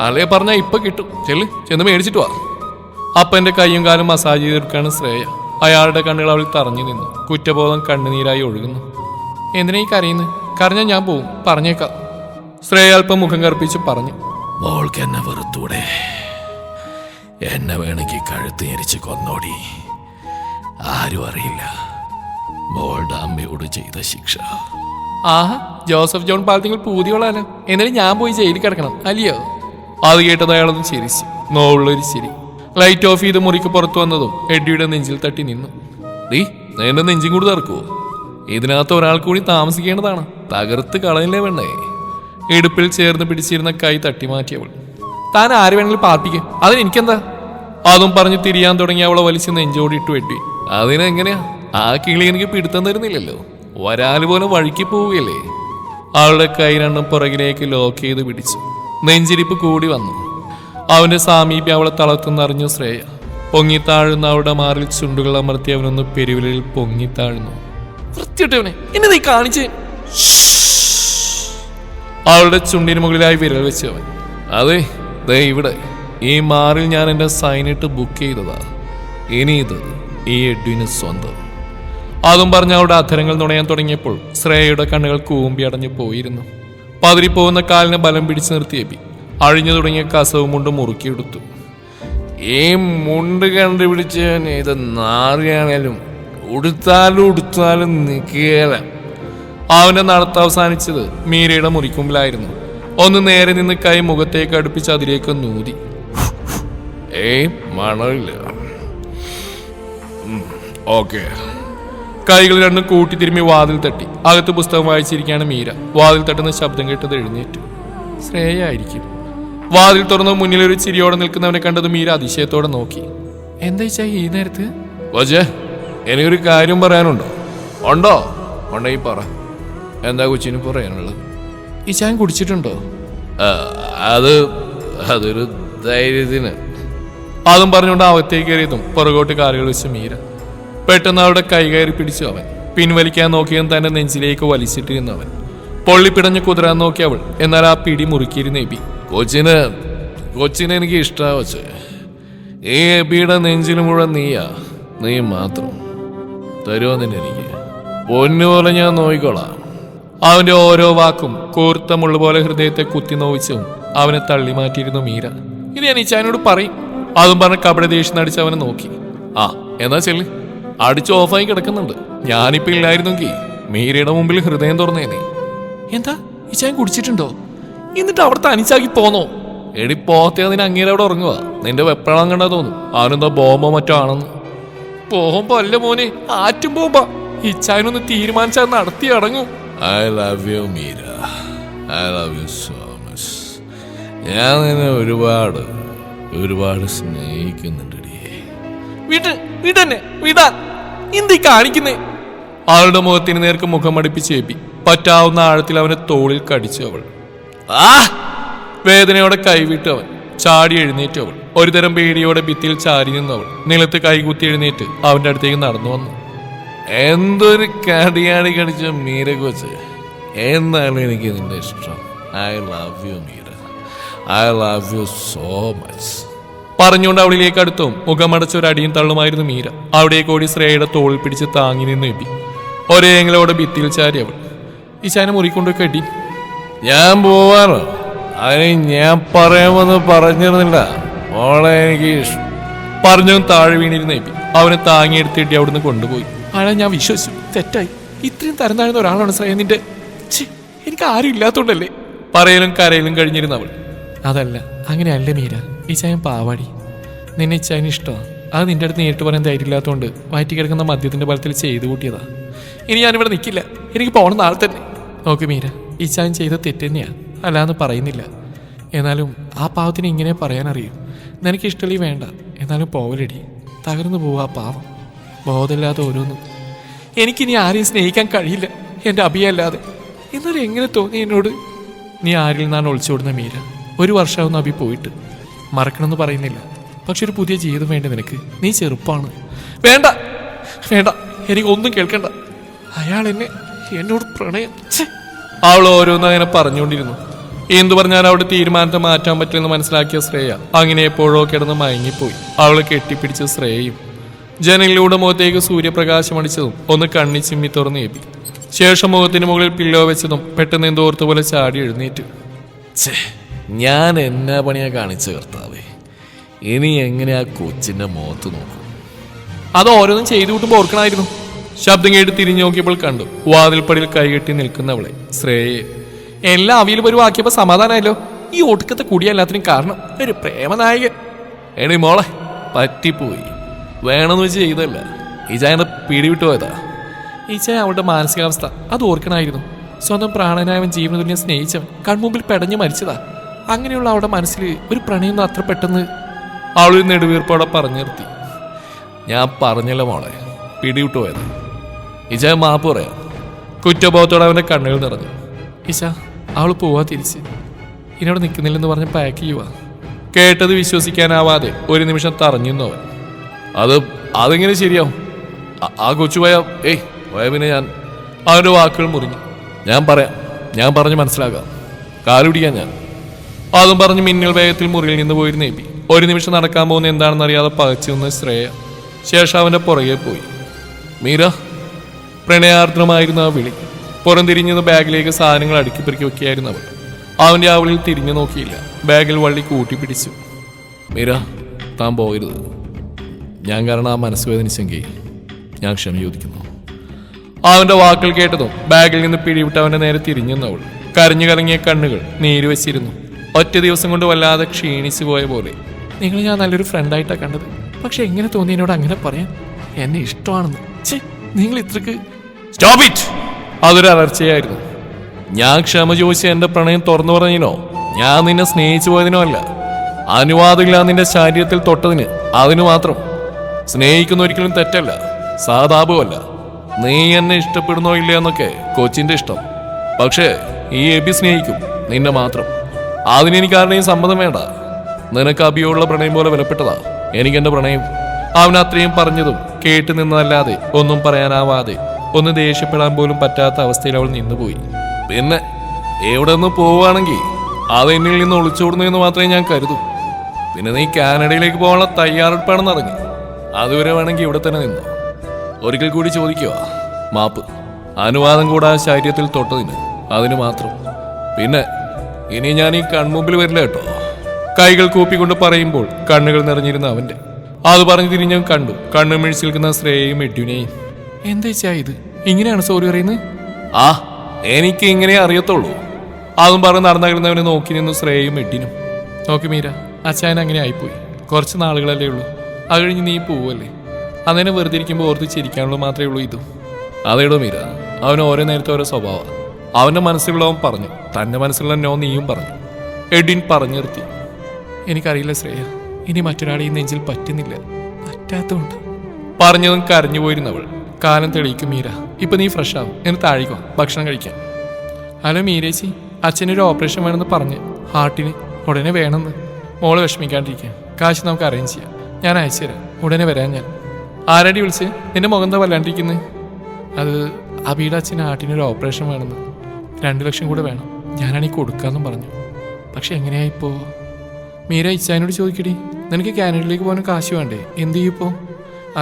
അല്ലേ പറഞ്ഞാൽ ഇപ്പൊ കിട്ടും. ചെന്ന് മേടിച്ചിട്ട് വാ. അപ്പന്റെ കൈയും കാലും മസാജ് ചെയ്തെടുക്കാണ് ശ്രേയ. അയാളുടെ കണ്ണുകൾ അവൾ തറഞ്ഞു നിന്നു. കുറ്റബോധം കണ്ണുനീരായി ഒഴുകുന്നു. എന്തിനാ ഈ കരയുന്നത്? കരഞ്ഞാൽ ഞാൻ പോവും, പറഞ്ഞേക്കാം. ശ്രേയ അല്പം മുഖം കറുപ്പിച്ച് പറഞ്ഞു. മോൾക്ക് എന്നെ വെറുത്തൂടെ? എന്നെ വേണമെങ്കിൽ കഴുത്ത് ഞെരിച്ച് കൊന്നോടി. ആരും അറിയില്ല മോളുടെ അമ്മയോട് ചെയ്ത ശിക്ഷ. ആഹാ, ജോസഫ് ജോൺ പാലത്തിങ്ങൾ പൂതിയോളാലോ. എന്നിട്ട് ഞാൻ പോയി ജയിലിൽ കിടക്കണം അല്ലയോ? അത് കേട്ടത് അയാളൊന്നും ചിരിച്ചു. നോവുള്ളൊരു ചിരി. ലൈറ്റ് ഓഫ് ചെയ്ത് മുറിക്ക് പുറത്തു വന്നതും എഡ്ഡിയുടെ നെഞ്ചിൽ തട്ടി നിന്നു. ഡീ, എന്റെ നെഞ്ചും കൂടി തറക്കുവോ? ഇതിനകത്ത് ഒരാൾ കൂടി താമസിക്കേണ്ടതാണ്. തകർത്ത് കളയില്ലേ വേണ്ടേ? ഇടുപ്പിൽ ചേർന്ന് പിടിച്ചിരുന്ന കൈ തട്ടി മാറ്റിയവൾ. താൻ ആര് വേണമെങ്കിലും പാർപ്പിക്കും, അതിന് എനിക്കെന്താ? അതും പറഞ്ഞ് തിരിയാൻ തുടങ്ങി അവളെ വലിച്ച് നെഞ്ചോടിട്ടു എഡ്ഡി. അതിനെങ്ങനെയാ? ആ കിളി എനിക്ക് പിടുത്തം തരുന്നില്ലല്ലോ. ഒരാല് പോലെ വഴുക്കി പോവുകയല്ലേ? അവളുടെ കൈ രണ്ടും പുറകിലേക്ക് ലോക്ക് ചെയ്ത് പിടിച്ചു. നെഞ്ചിരിപ്പ് കൂടി വന്നു. അവന്റെ സാമീപ്യം അവളെ തളർത്തുന്നറിഞ്ഞു ശ്രേയ. പൊങ്ങിത്താഴുന്ന അവളുടെ മാറിൽ ചുണ്ടുകൾ അമർത്തി അവനൊന്ന് പെരുവിലിൽ പൊങ്ങിത്താഴുന്നു. വൃത്തിയിട്ടവനെ, എന്നെ നീ കാണിച്ചേ. അവളുടെ ചുണ്ടിന് മുകളിലായി വിരൽ വെച്ച് അവൻ. അതെ, ദേ ഇവിടെ ഈ മാറിൽ ഞാൻ എന്റെ സൈനിട്ട് ബുക്ക് ചെയ്തതാ. ഇനി ഇത് ഈ എഡ്വിന് സ്വന്തം. അതും പറഞ്ഞ് അവളുടെ അധരങ്ങൾ നുണയാൻ തുടങ്ങിയപ്പോൾ ശ്രേയയുടെ കണ്ണുകൾ കൂമ്പി അടഞ്ഞു പോയിരുന്നു. പതിരിപ്പോകുന്ന കാലിനെ ബലം പിടിച്ചു നിർത്തിയേപ്പി അഴിഞ്ഞു തുടങ്ങിയ കസവ് മുണ്ട് മുറുക്കിയെടുത്തു. ഈ മുണ്ട് കണ്ടുപിടിച്ചവൻ ഇത് നാറിയാണേലും ഉടുത്താലും നിൽക്കുകയില്ല. അവന്റെ നടത്ത അവസാനിച്ചത് മീരയുടെ മുറിക്കുമ്പിലായിരുന്നു. ഒന്ന് നേരെ നിന്ന് കൈ മുഖത്തേക്ക് അടുപ്പിച്ച് അതിലേക്ക് നൂതി. മണമില്ല. ഓക്കെ. കൈകൾ രണ്ടും കൂട്ടി തിരുമ്മി വാതിൽ തട്ടി. അകത്ത് പുസ്തകം വായിച്ചിരിക്കുകയാണ് മീര. വാതിൽ തട്ടുന്ന ശബ്ദം കേട്ടത് എഴുന്നേറ്റു. ശ്രേയ ആയിരിക്കും. വാതിൽ തുറന്ന് മുന്നിലൊരു ചിരിയോടെ നിൽക്കുന്നവനെ കണ്ടത് മീര അതിശയത്തോടെ നോക്കി. എന്താ ഈ നേരത്ത്? കൊച്ചേ, എനിക്കൊരു കാര്യം പറയാനുണ്ടോ? ഉണ്ടോ? ഉണ്ടെങ്കിൽ പറ. എന്താ കൊച്ചിന് പറയാനുള്ളത്? ഈ ചായ കുടിച്ചിട്ടുണ്ടോ? അതൊരു ധൈര്യത്തിന്. അതും പറഞ്ഞുകൊണ്ട് അകത്തേക്ക് കയറിയതും പുറകോട്ട് കാലുകൾ വെച്ച് മീര. പെട്ടെന്ന് അവളുടെ കൈ കയറി പിടിച്ചു അവൻ. പിൻവലിക്കാൻ നോക്കിയതും തന്നെ നെഞ്ചിലേക്ക് വലിച്ചിട്ടിരുന്നവൻ. പൊള്ളിപ്പിടഞ്ഞ് കുതിരാൻ നോക്കി അവൾ. എന്നാൽ ആ പിടി മുറുക്കിയിരുന്ന എബി. കൊച്ചിനെ എനിക്ക് ഇഷ്ടാവ. ഈ എബിയുടെ നെഞ്ചിന് മുഴുവൻ നീയാ, നീ മാത്രം. തരുമോ നിന്നെ എനിക്ക്? പൊന്നുപോലെ ഞാൻ നോക്കിക്കോളാം. അവന്റെ ഓരോ വാക്കും കൂർത്ത മുള്ളുപോലെ ഹൃദയത്തെ കുത്തി നോവിച്ചും അവനെ തള്ളി മാറ്റിയിരുന്നു മീര. ഇത് ഞാൻ ഇച്ചാനോട് പറയും. അതും പറഞ്ഞ് കപട ദേഷ്യം നടിച്ച് അവനെ നോക്കി. എന്നാ ചെല്ലു, അടിച്ച് ഓഫായി കിടക്കുന്നുണ്ട്. ഞാനിപ്പോ ഇല്ലായിരുന്നെങ്കിൽ മീരയുടെ മുമ്പിൽ ഹൃദയം തുറന്നേനെ. എന്താ ഇച്ചാൻ കുടിച്ചിട്ടുണ്ടോ? എന്നിട്ട് അവിടെ തനിച്ചാക്കി പോന്നോ? എടി പോത്തെ അതിന് അങ്ങേരെ അവിടെ ഉറങ്ങുക. നിന്റെ വെപ്രാളം കണ്ടാ തോന്നും അവനെന്തോ ബോംബോ മറ്റോ ആണെന്ന്. ബോംബോ അല്ല മോനെ, ആറ്റും ബോംബാ. ഇച്ചായനൊന്ന് തീരുമാനിച്ചാൽ നടത്തി അടങ്ങും. I love you Meera, I love you so much. ഞാൻ നിന്നെ ഒരുപാട് ഒരുപാട് സ്നേഹിക്കുന്നുണ്ടടി. വീട്ടന്നെ വീടാ എന്തി കാണിക്കുന്നേ? അവളുടെ മുഖത്തിന് നേർക്ക് മുഖം അടുപ്പിച്ചേപ്പി പറ്റാവുന്ന ആഴത്തിൽ അവനെ തോളിൽ കടിച്ചു അവൾ. ആ വേദനയോടെ കൈവിട്ട് അവൻ ചാടി എഴുന്നേറ്റ്. അവൾ ഒരുതരം പേടിയോടെ ഭിത്തിയിൽ ചാരി നിന്നവൾ നിലത്ത് കൈകുത്തി എഴുന്നേറ്റ് അവന്റെ അടുത്തേക്ക് നടന്നു വന്നു. എന്തൊരു കടിയാടി കടിച്ച മീര കൊച്ച്, എന്നാലും എനിക്ക് നിന്റെ ഇഷ്ടം. I love you Meera, I love you so much പറഞ്ഞുകൊണ്ട് അവളിലേക്ക് അടുത്തും മുഖമടച്ച ഒരു അടിയും തള്ളുമായിരുന്നു മീര. അവിടേക്ക് ഓടി ശ്രേയയുടെ തോളിൽ പിടിച്ച് താങ്ങി നിന്ന് എപ്പി ഒരേങ്ങളോടെ ഭിത്തിയിൽ ചാരി അവൾ. ഈ ചാന മുറിക്കൊണ്ട് കെട്ടി. ഞാൻ പോവാനോ? അതിന് ഞാൻ പറയാമെന്ന് പറഞ്ഞിരുന്നില്ല മോളെ, എനിക്ക് പറഞ്ഞു താഴെ വീണിരുന്നേപ്പി അവനെ താങ്ങിയെടുത്തിട്ട് അവിടുന്ന് കൊണ്ടുപോയി. ആളെ ഞാൻ വിശ്വസിച്ചു, തെറ്റായി. ഇത്രയും തരം താഴ്ന്ന ഒരാളാണ് ശ്രേയ നിന്റെ. എനിക്ക് ആരും ഇല്ലാത്തോണ്ടല്ലേ പറയലും കരയിലും കഴിഞ്ഞിരുന്നവൾ. അതല്ല, അങ്ങനെയല്ല മീര. ഇച്ചായൻ പാവാടി. നിന്നെ ഇച്ചായന് ഇഷ്ടമാണ്. അത് നിന്റെ അടുത്ത് നേരിട്ട് പറയാൻ ധൈര്യമില്ലാത്തതുകൊണ്ട് വയറ്റി കിടക്കുന്ന മദ്യത്തിന്റെ ബലത്തിൽ ചെയ്തു കൂട്ടിയതാ. ഇനി ഞാനിവിടെ നിൽക്കില്ല, എനിക്ക് പോകണം നാളെ തന്നെ. നോക്ക് മീര, ഇച്ചായൻ ചെയ്ത തെറ്റ് തന്നെയാണ്, അല്ലാന്ന് പറയുന്നില്ല. എന്നാലും ആ പാവത്തിന് ഇങ്ങനെ പറയാനറിയും. നിനക്ക് ഇഷ്ടമല്ലേ വേണ്ട, എന്നാലും പോവലടി. തകർന്നു പോവാ പാവം, ബോധമില്ലാതെ ഓരോന്നും. എനിക്കിനി ആരെയും സ്നേഹിക്കാൻ കഴിയില്ല എൻ്റെ അഭിയല്ലാതെ. എന്നാലും എങ്ങനെ തോന്നി എന്നോട്? നീ ആരിൽ നിന്നാണ് ഒളിച്ചോടുന്ന മീര? 1 വർഷമാവുന്ന അഭി പോയിട്ട്. മറക്കണമെന്ന് പറയുന്നില്ല, പക്ഷെ ഒരു പുതിയ ജീവിതം വേണ്ട നിനക്ക്. നീ ചെറുപ്പമാണ്. വേണ്ട വേണ്ട, എനിക്കൊന്നും കേൾക്കണ്ട. അയാൾ എന്നോട് പ്രണയം. അവൾ ഓരോന്നും അങ്ങനെ പറഞ്ഞുകൊണ്ടിരുന്നു. എന്തു പറഞ്ഞാൽ അവിടെ തീരുമാനത്തെ മാറ്റാൻ പറ്റില്ലെന്ന് മനസ്സിലാക്കിയ ശ്രേയ അങ്ങനെ എപ്പോഴോ കിടന്ന് മയങ്ങിപ്പോയി. അവളെ കെട്ടിപ്പിടിച്ച ശ്രേയയും ജനലിലൂടെ മുഖത്തേക്ക് സൂര്യപ്രകാശം അടിച്ചതും ഒന്ന് കണ്ണി ചിമ്മി തുറന്ന് ഏപ്പി. ശേഷം മുഖത്തിന് മുകളിൽ പില്ലോ വെച്ചതും പെട്ടെന്ന് എന്തോർത്ത് പോലെ ചാടി എഴുന്നേറ്റു. ഞാൻ എന്നാ പണിയാ കാണിച്ച കർത്താവേ, ഇനി എങ്ങനെയാ കൊച്ചിന്റെ മുഖത്ത് നോക്കും? അത് ഓരോന്നും ചെയ്തു കൂട്ടുമ്പോൾ ഓർക്കണമായിരുന്നു. ശബ്ദം കേട്ട് തിരിഞ്ഞു നോക്കിയപ്പോൾ കണ്ടു വാതിൽപ്പടിയിൽ കൈകെട്ടി നിൽക്കുന്നവളെ, ശ്രേയെ. എല്ലാം അവിയിൽ വരുവാക്കിയപ്പോ സമാധാനമായല്ലോ. ഈ ഒടുക്കത്തെ കുടിയല്ലാത്തിനും കാരണം ഒരു പ്രേമനായകൻ. എടി മോളെ, പറ്റിപ്പോയി. വേണമെന്ന് വെച്ച് ചെയ്തല്ല. ഈച്ചായന്റെ പിടിവിട്ടു പോയതാ. ഈച്ചായ അവളുടെ മാനസികാവസ്ഥ അത് ഓർക്കണമായിരുന്നു. സ്വന്തം പ്രാണനായവൻ ജീവനതുല്യം സ്നേഹിച്ചവൻ കൺമുമ്പിൽ പെടഞ്ഞു മരിച്ചതാ. അങ്ങനെയുള്ള അവളുടെ മനസ്സിൽ ഒരു പ്രണയം അത്ര പെട്ടെന്ന്. അവൾ നെടുവീർപ്പോടെ പറഞ്ഞു നിർത്തി. ഞാൻ പറഞ്ഞല്ലോ മോളെ, പിടിവിട്ടു പോയത്. ഈച്ചായ മാപ്പ് പറയാം. കുറ്റബോധത്തോടെ അവന്റെ കണ്ണുകൾ നിറഞ്ഞു. ഈശ, അവൾ പോവാ തിരിച്ച്. ഇനോട് നിൽക്കുന്നില്ലെന്ന് പറഞ്ഞ് പാക്ക് ചെയ്യുക. കേട്ടത് വിശ്വസിക്കാനാവാതെ ഒരു നിമിഷം തറഞ്ഞിരുന്നു അവൻ. അതെങ്ങനെ ശരിയാവും? ആ കൊച്ചു പോയ പോയ പിന്നെ ഞാൻ. അവന്റെ വാക്കുകൾ മുറിഞ്ഞു. ഞാൻ പറഞ്ഞ് മനസ്സിലാക്കാം. കാലുപിടിക്കാൻ ഞാൻ. അതും പറഞ്ഞ് മിന്നൽ വേഗത്തിൽ മുറിയിൽ നിന്ന് പോയിരുന്ന എബി ഒരു നിമിഷം നടക്കാൻ പോകുന്ന എന്താണെന്ന് അറിയാതെ പകച്ചു നിന്ന് ശ്രേയ. ശേഷം അവന്റെ പുറകെ പോയി. മീര, പ്രണയാർദ്രമായിരുന്നു ആ വിളി. പുറംതിരിഞ്ഞെന്ന് ബാഗിലേക്ക് സാധനങ്ങൾ അടുക്കി പെറുക്കി വെക്കുകയായിരുന്നു അവൾ. അവന്റെ അവളിൽ തിരിഞ്ഞു നോക്കിയില്ല. ബാഗിൽ വള്ളി കൂട്ടിപ്പിടിച്ചു. മീര, താൻ പോകരുത്. ഞാൻ കാരണം ആ മനസ്സ് വേദനിച്ചെങ്കിൽ ഞാൻ ക്ഷമ ചോദിക്കുന്നു. അവന്റെ വാക്കുകൾ കേട്ടതും ബാഗിൽ നിന്ന് പിടിവിട്ട് അവന്റെ നേരെ തിരിഞ്ഞെന്നവൾ. കരഞ്ഞു കലങ്ങിയ കണ്ണുകൾ നീര് വെച്ചിരുന്നു. ഒറ്റ ദിവസം കൊണ്ട് വല്ലാതെ ക്ഷീണിച്ചു പോയ പോലെ. നിങ്ങൾ ഞാൻ നല്ലൊരു ഫ്രണ്ടായിട്ടാണ് കണ്ടത്, പക്ഷെ എങ്ങനെ തോന്നി എന്നോട് അങ്ങനെ പറയാൻ? എന്നെ ഇഷ്ടമാണെന്ന്. നിങ്ങൾ ഇത്രക്ക്. Stop it! അതൊരു അലർച്ചയായിരുന്നു. ഞാൻ ക്ഷമ ചോദിച്ച എന്റെ പ്രണയം തുറന്നു പറഞ്ഞതിനോ ഞാൻ നിന്നെ സ്നേഹിച്ചു പോയതിനോ അല്ല. അനുവാദമില്ല നിന്റെ ശരീരത്തിൽ തൊട്ടതിന്, അതിനു മാത്രം. സ്നേഹിക്കുന്ന ഒരിക്കലും തെറ്റല്ല, സാധാപമല്ല. നീ എന്നെ ഇഷ്ടപ്പെടുന്നോ ഇല്ല എന്നൊക്കെ കൊച്ചിന്റെ ഇഷ്ടം. പക്ഷേ ഈ എബി സ്നേഹിക്കും നിന്നെ മാത്രം. അതിനെനിക്ക് ആരുടെയും സമ്മതം വേണ്ട. നിനക്ക് അബിയോടുള്ള പ്രണയം പോലെ വിലപ്പെട്ടതാ എനിക്ക് എന്റെ പ്രണയം. അവൻ അത്രയും പറഞ്ഞതും കേട്ടു നിന്നതല്ലാതെ ഒന്നും പറയാനാവാതെ ഒന്ന് ദേഷ്യപ്പെടാൻ പോലും പറ്റാത്ത അവസ്ഥയിൽ അവൾ നിന്നുപോയി. പിന്നെ എവിടെ നിന്ന് പോവുകയാണെങ്കിൽ അത് എന്നിൽ നിന്ന് ഒളിച്ചോടുന്നു എന്ന് മാത്രമേ ഞാൻ കരുതൂ. പിന്നെ നീ കാനഡയിലേക്ക് പോകാനുള്ള തയ്യാറെടുപ്പാണെന്ന് അറിഞ്ഞു. അതുവരെ വേണമെങ്കിൽ ഇവിടെ തന്നെ നിന്നു. ഒരിക്കൽ കൂടി ചോദിക്കുക മാപ്പ്. അനുവാദം കൂടാതെ ശരീരത്തിൽ തൊട്ടതിന്, അതിന് മാത്രം. പിന്നെ ഇനി ഞാൻ ഈ കൺമുമ്പിൽ വരില്ല കേട്ടോ. കൈകൾ കൂപ്പിക്കൊണ്ട് പറയുമ്പോൾ കണ്ണുകൾ നിറഞ്ഞിരുന്ന അവന്റെ. അത് പറഞ്ഞു തിരിഞ്ഞും കണ്ടു കണ്ണു മിഴിച്ചു നിൽക്കുന്ന ശ്രേയയും എഡ്വിനെയും. എന്താ ഇത്? ഇങ്ങനെയാണ് സോറി പറയുന്നത്? എനിക്ക് ഇങ്ങനെ അറിയത്തുള്ളൂ. അതും പറഞ്ഞ് നടന്നകിടുന്നവനെ നോക്കി നിന്നു ശ്രേയയും എഡ്വിനും. നോക്ക് മീര, അച്ചായൻ അങ്ങനെ ആയിപ്പോയി. കുറച്ച് നാളുകളല്ലേ ഉള്ളൂ. അത് കഴിഞ്ഞ് നീ പോവല്ലേ. അങ്ങനെ വെറുതെ ഇരിക്കുമ്പോൾ ഓർത്ത് ചിരിക്കാനുള്ളത് മാത്രമേ ഉള്ളൂ ഇതും. അതേടോ മീര, അവന് ഓരോ നേരത്തെ ഓരോ സ്വഭാവം. അവൻ്റെ മനസ്സിലുള്ളവൻ പറഞ്ഞു, തൻ്റെ മനസ്സിലുള്ള നോ നീയും പറഞ്ഞു. എഡിൻ പറഞ്ഞു നിർത്തി. എനിക്കറിയില്ല ശ്രേയ, ഇനി മറ്റൊരാളെ ഈ നെഞ്ചിൽ പറ്റുന്നില്ല, പറ്റാത്തതുകൊണ്ട് പറഞ്ഞതും കരഞ്ഞു പോയിരുന്നവൾ. കാലം തെളിയിക്കും മീര, ഇപ്പൊ നീ ഫ്രഷ് ആവും, എന്ന് താഴേക്കോ ഭക്ഷണം കഴിക്കാം. ഹലോ മീരേച്ചി, അച്ഛനൊരു ഓപ്പറേഷൻ വേണമെന്ന് പറഞ്ഞ്, ഹാർട്ടിന് ഉടനെ വേണമെന്ന്. മോള് വിഷമിക്കാണ്ടിരിക്കാം, കാശ് നമുക്ക് അറേഞ്ച് ചെയ്യാം, ഞാൻ അയച്ചു തരാം. ഉടനെ വരാൻ ഞാൻ. ആരാടി വിളിച്ച്? നിന്റെ മുഖം എന്താ വല്ലാണ്ടിരിക്കുന്നത്? അത് അബിയുടെ അച്ഛന് ഹാർട്ടിനൊരു ഓപ്പറേഷൻ വേണമെന്ന്, 2 ലക്ഷം കൂടെ വേണം. ഞാനാണെങ്കിൽ കൊടുക്കാമെന്നും പറഞ്ഞു. പക്ഷെ എങ്ങനെയാ ഇപ്പോ? മീര ഇച്ചായനോട് ചോദിക്കടി, നിനക്ക് കാനഡയിലേക്ക് പോകാൻ കാശ് വേണ്ടേ? എന്ത് ചെയ്യും ഇപ്പോൾ?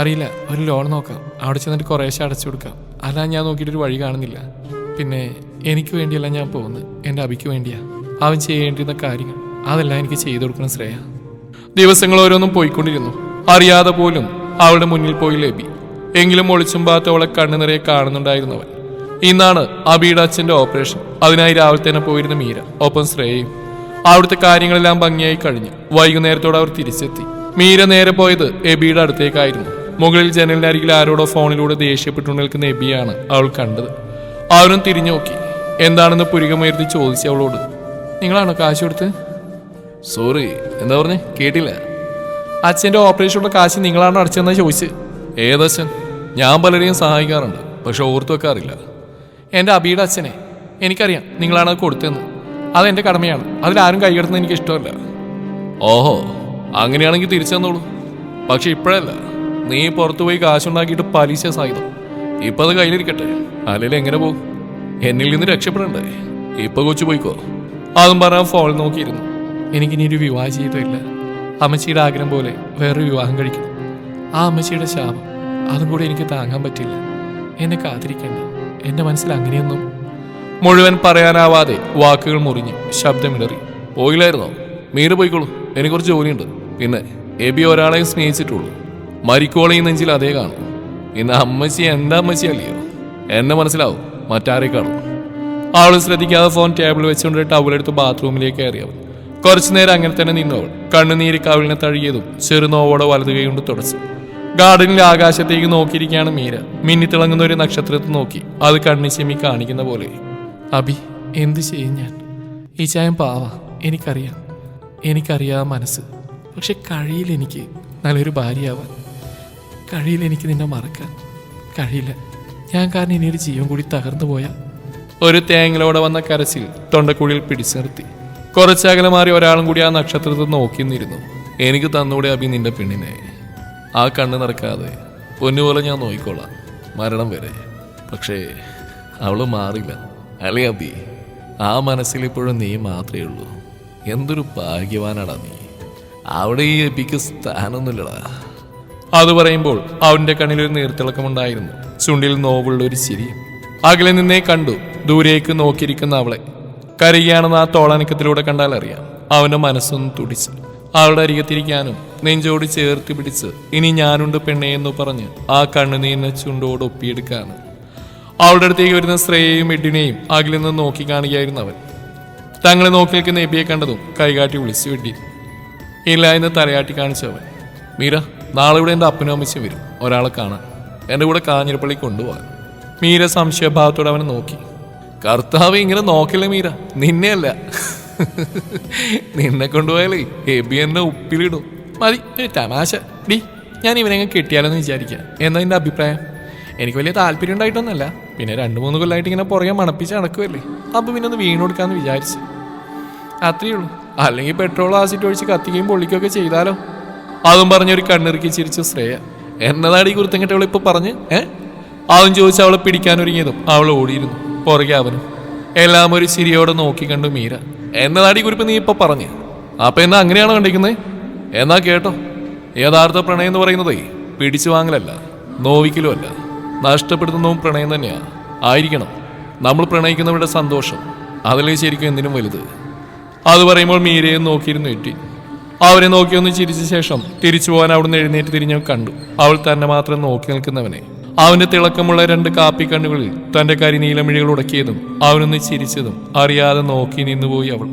അറിയില്ല, ഒരു ലോൺ നോക്കാം, അവിടെ ചെന്നിട്ട് കുറേശ്ശെ അടച്ചു കൊടുക്കാം. അല്ല, ഞാൻ നോക്കിയിട്ടൊരു വഴി കാണുന്നില്ല. പിന്നെ എനിക്ക് വേണ്ടിയല്ല ഞാൻ പോകുന്നത്, എൻ്റെ അബിക്ക് വേണ്ടിയാ. അവൻ ചെയ്യേണ്ടിരുന്ന കാര്യങ്ങൾ അതെല്ലാം എനിക്ക് ചെയ്തു കൊടുക്കണം ശ്രേയ. ദിവസങ്ങൾ ഓരോന്നും പോയിക്കൊണ്ടിരുന്നു. അറിയാതെ പോലും അവളുടെ മുന്നിൽ പോയി ലബി. എങ്കിലും ഒളിച്ചും പാത്ത് അവളെ കണ്ണു നിറയെ കാണുന്നുണ്ടായിരുന്നവൻ. ഇന്നാണ് അബിയുടെ അച്ഛൻ്റെ ഓപ്പറേഷൻ. അതിനായി രാവിലെ തന്നെ പോയിരുന്ന മീര, ഒപ്പം ശ്രേയയും. അവിടുത്തെ കാര്യങ്ങളെല്ലാം ഭംഗിയായി കഴിഞ്ഞു. വൈകുന്നേരത്തോടെ അവർ തിരിച്ചെത്തി. മീര നേരെ പോയത് എബിയുടെ അടുത്തേക്കായിരുന്നു. മുകളിൽ ജനലിനരികിൽ ആരോടോ ഫോണിലൂടെ ദേഷ്യപ്പെട്ടു നിൽക്കുന്ന എബിയാണ് അവൾ കണ്ടത്. അവരും തിരിഞ്ഞു നോക്കി. എന്താണെന്ന് പുരികമുയർത്തി ചോദിച്ചു അവളോട്. നിങ്ങളാണോ കാശ് കൊടുത്ത്? സോറി, എന്താ പറഞ്ഞേ? കേട്ടില്ല. അച്ഛൻ്റെ ഓപ്പറേഷനുള്ള കാശ് നിങ്ങളാണോ അടച്ചതെന്നാ ചോദിച്ച്. ഏതച്ഛൻ? ഞാൻ പലരെയും സഹായിക്കാറുണ്ട്, പക്ഷെ ഓർത്തു വെക്കാറില്ല. എൻ്റെ അബിയുടെ അച്ഛനെ. എനിക്കറിയാം നിങ്ങളാണത് കൊടുത്തതെന്ന്. അതെൻ്റെ കടമയാണ്, അതിലാരും കൈകടത്തുന്നത് എനിക്ക് ഇഷ്ടമല്ല. ഓഹോ, അങ്ങനെയാണെങ്കിൽ തിരിച്ചു തന്നോളൂ. പക്ഷെ ഇപ്പോഴല്ല, നീ പുറത്തുപോയി കാശുണ്ടാക്കിയിട്ട് പലിശ സായുധം. ഇപ്പം അത് കയ്യിലിരിക്കട്ടെ, അല്ലെങ്കിൽ എങ്ങനെ പോകും? എന്നിൽ നിന്ന് രക്ഷപ്പെടണ്ടേ? ഇപ്പൊ കൊച്ചു പോയിക്കോ. അതും പറഞ്ഞാൽ ഫോൺ നോക്കിയിരുന്നു. എനിക്കിനി ഒരു വിവാഹ ജീവിതമില്ല. അമ്മച്ചിയുടെ ആഗ്രഹം പോലെ വേറൊരു വിവാഹം കഴിക്കണം. ആ അമ്മച്ചിയുടെ ശാപം അതും കൂടെ എനിക്ക് താങ്ങാൻ പറ്റില്ല. എന്നെ കാത്തിരിക്കേണ്ട. എൻ്റെ മനസ്സിൽ അങ്ങനെയൊന്നും. മുഴുവൻ പറയാനാവാതെ വാക്കുകൾ മുറിഞ്ഞ് ശബ്ദമിടറി. പോയില്ലായിരുന്നോ? മീര പോയിക്കോളൂ, എനിക്ക് കുറച്ച് ജോലിയുണ്ട്. പിന്നെ എബി ഒരാളെയും സ്നേഹിച്ചിട്ടുള്ളൂ. മരിക്കോളെയും നെഞ്ചിൽ അതേ കാണും. ഇന്ന് അമ്മച്ചി എൻ്റെ അമ്മച്ചി അല്ലയോ? എന്നെ മനസ്സിലാവും, മറ്റാരെ കാണും. അവൾ ശ്രദ്ധിക്കാതെ ഫോൺ ടേബിൾ വെച്ചുകൊണ്ട് ടവലെടുത്ത് ബാത്റൂമിലേക്ക് കയറിയവൻ. കുറച്ചു നേരം അങ്ങനെ തന്നെ നിന്നവൾ കണ്ണുനീര് കവിളിനെ തഴുകിയതും ചെറുനോവോടെ വലതു കൈ കൊണ്ട് തുടച്ചു. ഗാർഡനിൽ ആകാശത്തേക്ക് നോക്കിയിരിക്കുകയാണ് മീര. മിന്നിത്തിളങ്ങുന്ന ഒരു നക്ഷത്രത്തെ നോക്കി അത് കണ്ണി ചെമ്മി കാണിക്കുന്ന പോലെ. അബി, എന്ത് ചെയ്യും ഞാൻ? ഈ ചായം പാവ, എനിക്കറിയാം മനസ്സ്. പക്ഷെ കഴിയില്ല എനിക്ക് നല്ലൊരു ഭാര്യയാവാൻ. കഴിയില്ല എനിക്ക് നിന്നെ മറക്കാൻ. കഴിയില്ല. ഞാൻ കാരണം ഇനിയൊരു ജീവൻ കൂടി തകർന്നു പോയാൽ. ഒരു തേങ്ങലോടെ വന്ന കരച്ചിൽ തൊണ്ടക്കുഴിയിൽ പിടിച്ചു നിർത്തി. കുറച്ചകലെ മാറി ഒരാളും കൂടി ആ നക്ഷത്രത്തെ നോക്കി നിന്നിരുന്നു. എനിക്ക് തന്നൂടെ അബി നിന്റെ പെണ്ണിനെ. ആ കണ്ണ് നടക്കാതെ പൊന്നുപോലെ ഞാൻ നോക്കിക്കോളാം, മരണം വരെ. പക്ഷേ അവള് മാറില്ല അല്ലേ അബി? ആ മനസ്സിൽ ഇപ്പോഴും നീ മാത്രമേ ഉള്ളൂ. എന്തൊരു ഭാഗ്യവാനാടാ നീ. അവിടെ ഈ അബിക്ക് സ്ഥാനമൊന്നുമില്ലടാ. അത് പറയുമ്പോൾ അവന്റെ കണ്ണിലൊരു നീർത്തിളക്കമുണ്ടായിരുന്നു. ചുണ്ടിൽ നോവുള്ള ഒരു ചിരി. അകലെ നിന്നേ കണ്ടു ദൂരേക്ക് നോക്കിയിരിക്കുന്ന അവളെ. കരയുകയാണെന്ന് ആ തോളനക്കത്തിലൂടെ കണ്ടാൽ അറിയാം. അവന്റെ മനസ്സൊന്ന് തുടിച്ച് അവളുടെ അരികത്തിരിക്കാനും നെഞ്ചോട് ചേർത്ത് പിടിച്ച് ഇനി ഞാനുണ്ട് പെണ്ണേ എന്ന് പറഞ്ഞ് ആ കണ്ണുനീരിനെ ചുണ്ടോട് ഒപ്പിയെടുക്കാനും. അവളുടെ അടുത്തേക്ക് വരുന്ന ശ്രേയയും എഡിനെയും അകലിൽ നിന്ന് നോക്കി കാണുകയായിരുന്നു അവൻ. തങ്ങളെ നോക്കി നിൽക്കുന്ന എബിയെ കണ്ടതും കൈകാട്ടി വിളിച്ചു വെട്ടി. ഇല്ല എന്ന് തലയാട്ടി കാണിച്ചവൻ. മീര, നാളെ ഇവിടെ എൻ്റെ അപ്പനും അമ്മച്ചും വരും, ഒരാളെ കാണാൻ. എൻ്റെ കൂടെ കാഞ്ഞിരപ്പള്ളി കൊണ്ടുപോകാൻ. മീര സംശയഭാവത്തോടെ അവനെ നോക്കി. കർത്താവ്, ഇങ്ങനെ നോക്കില്ല മീര, നിന്നെയല്ല. നിന്നെ കൊണ്ടുപോയാലേ എബി എന്നെ ഉപ്പിലിടും. മതി തമാശ. ഡി, ഞാൻ ഇവനെങ്ങ് കെട്ടിയാലെന്ന് വിചാരിക്കാം. എന്നാ എൻ്റെ അഭിപ്രായം? എനിക്ക് വലിയ താല്പര്യം ഉണ്ടായിട്ടൊന്നല്ല, പിന്നെ 2-3 കൊല്ലമായിട്ട് ഇങ്ങനെ പുറകെ മണപ്പിച്ച് നടക്കുമല്ലേ, അപ്പം പിന്നെ ഒന്ന് വീണ് കൊടുക്കാമെന്ന് വിചാരിച്ചു. അത്രയേ ഉള്ളൂ. അല്ലെങ്കിൽ പെട്രോൾ ആസിഡ് ഒഴിച്ച് കത്തിക്കുകയും പൊള്ളിക്കുകയൊക്കെ ചെയ്താലോ? അതും പറഞ്ഞൊരു കണ്ണിറുക്കി ചിരിച്ചു ശ്രേയ. എന്നതാടി കുരുത്തം കെട്ടവൾ ഇപ്പൊ പറഞ്ഞ്? അവൻ ചോദിച്ച് അവളെ പിടിക്കാനൊരുങ്ങിയതും അവൾ ഓടിയിരുന്നു. പുറകെ അവനും. എല്ലാം ഒരു ചിരിയോടെ നോക്കി കണ്ടു മീര. എന്നതാടി കുറിപ്പ് നീ ഇപ്പൊ പറഞ്ഞ്? അപ്പൊ എന്നാ അങ്ങനെയാണോ കണ്ടിരിക്കുന്നത്? എന്നാ കേട്ടോ, യഥാർത്ഥ പ്രണയം എന്ന് പറയുന്നതേ പിടിച്ചു വാങ്ങലല്ല, നോവിക്കലുമല്ല, നഷ്ടപ്പെടുത്തുന്നതും പ്രണയം തന്നെയാ ആയിരിക്കണം. നമ്മൾ പ്രണയിക്കുന്നവരുടെ സന്തോഷം അതല്ലേ ശരിക്കും എന്തിനും വലുത്. അത് പറയുമ്പോൾ മീരയെ നോക്കിയിരുന്നു എറ്റി. അവരെ നോക്കിയൊന്ന് ചിരിച്ച ശേഷം തിരിച്ചു പോകാൻ അവിടുന്ന് എഴുന്നേറ്റ് തിരിഞ്ഞു കണ്ടു. അവൾ തന്നെ മാത്രം നോക്കി നിൽക്കുന്നവനെ. അവന്റെ തിളക്കമുള്ള 2 കാപ്പി കണ്ണുകളിൽ തന്റെ കരിനീലമിഴികൾ ഉടക്കിയതും അവനൊന്ന് ചിരിച്ചതും അറിയാതെ നോക്കി നിന്നുപോയി അവൾ.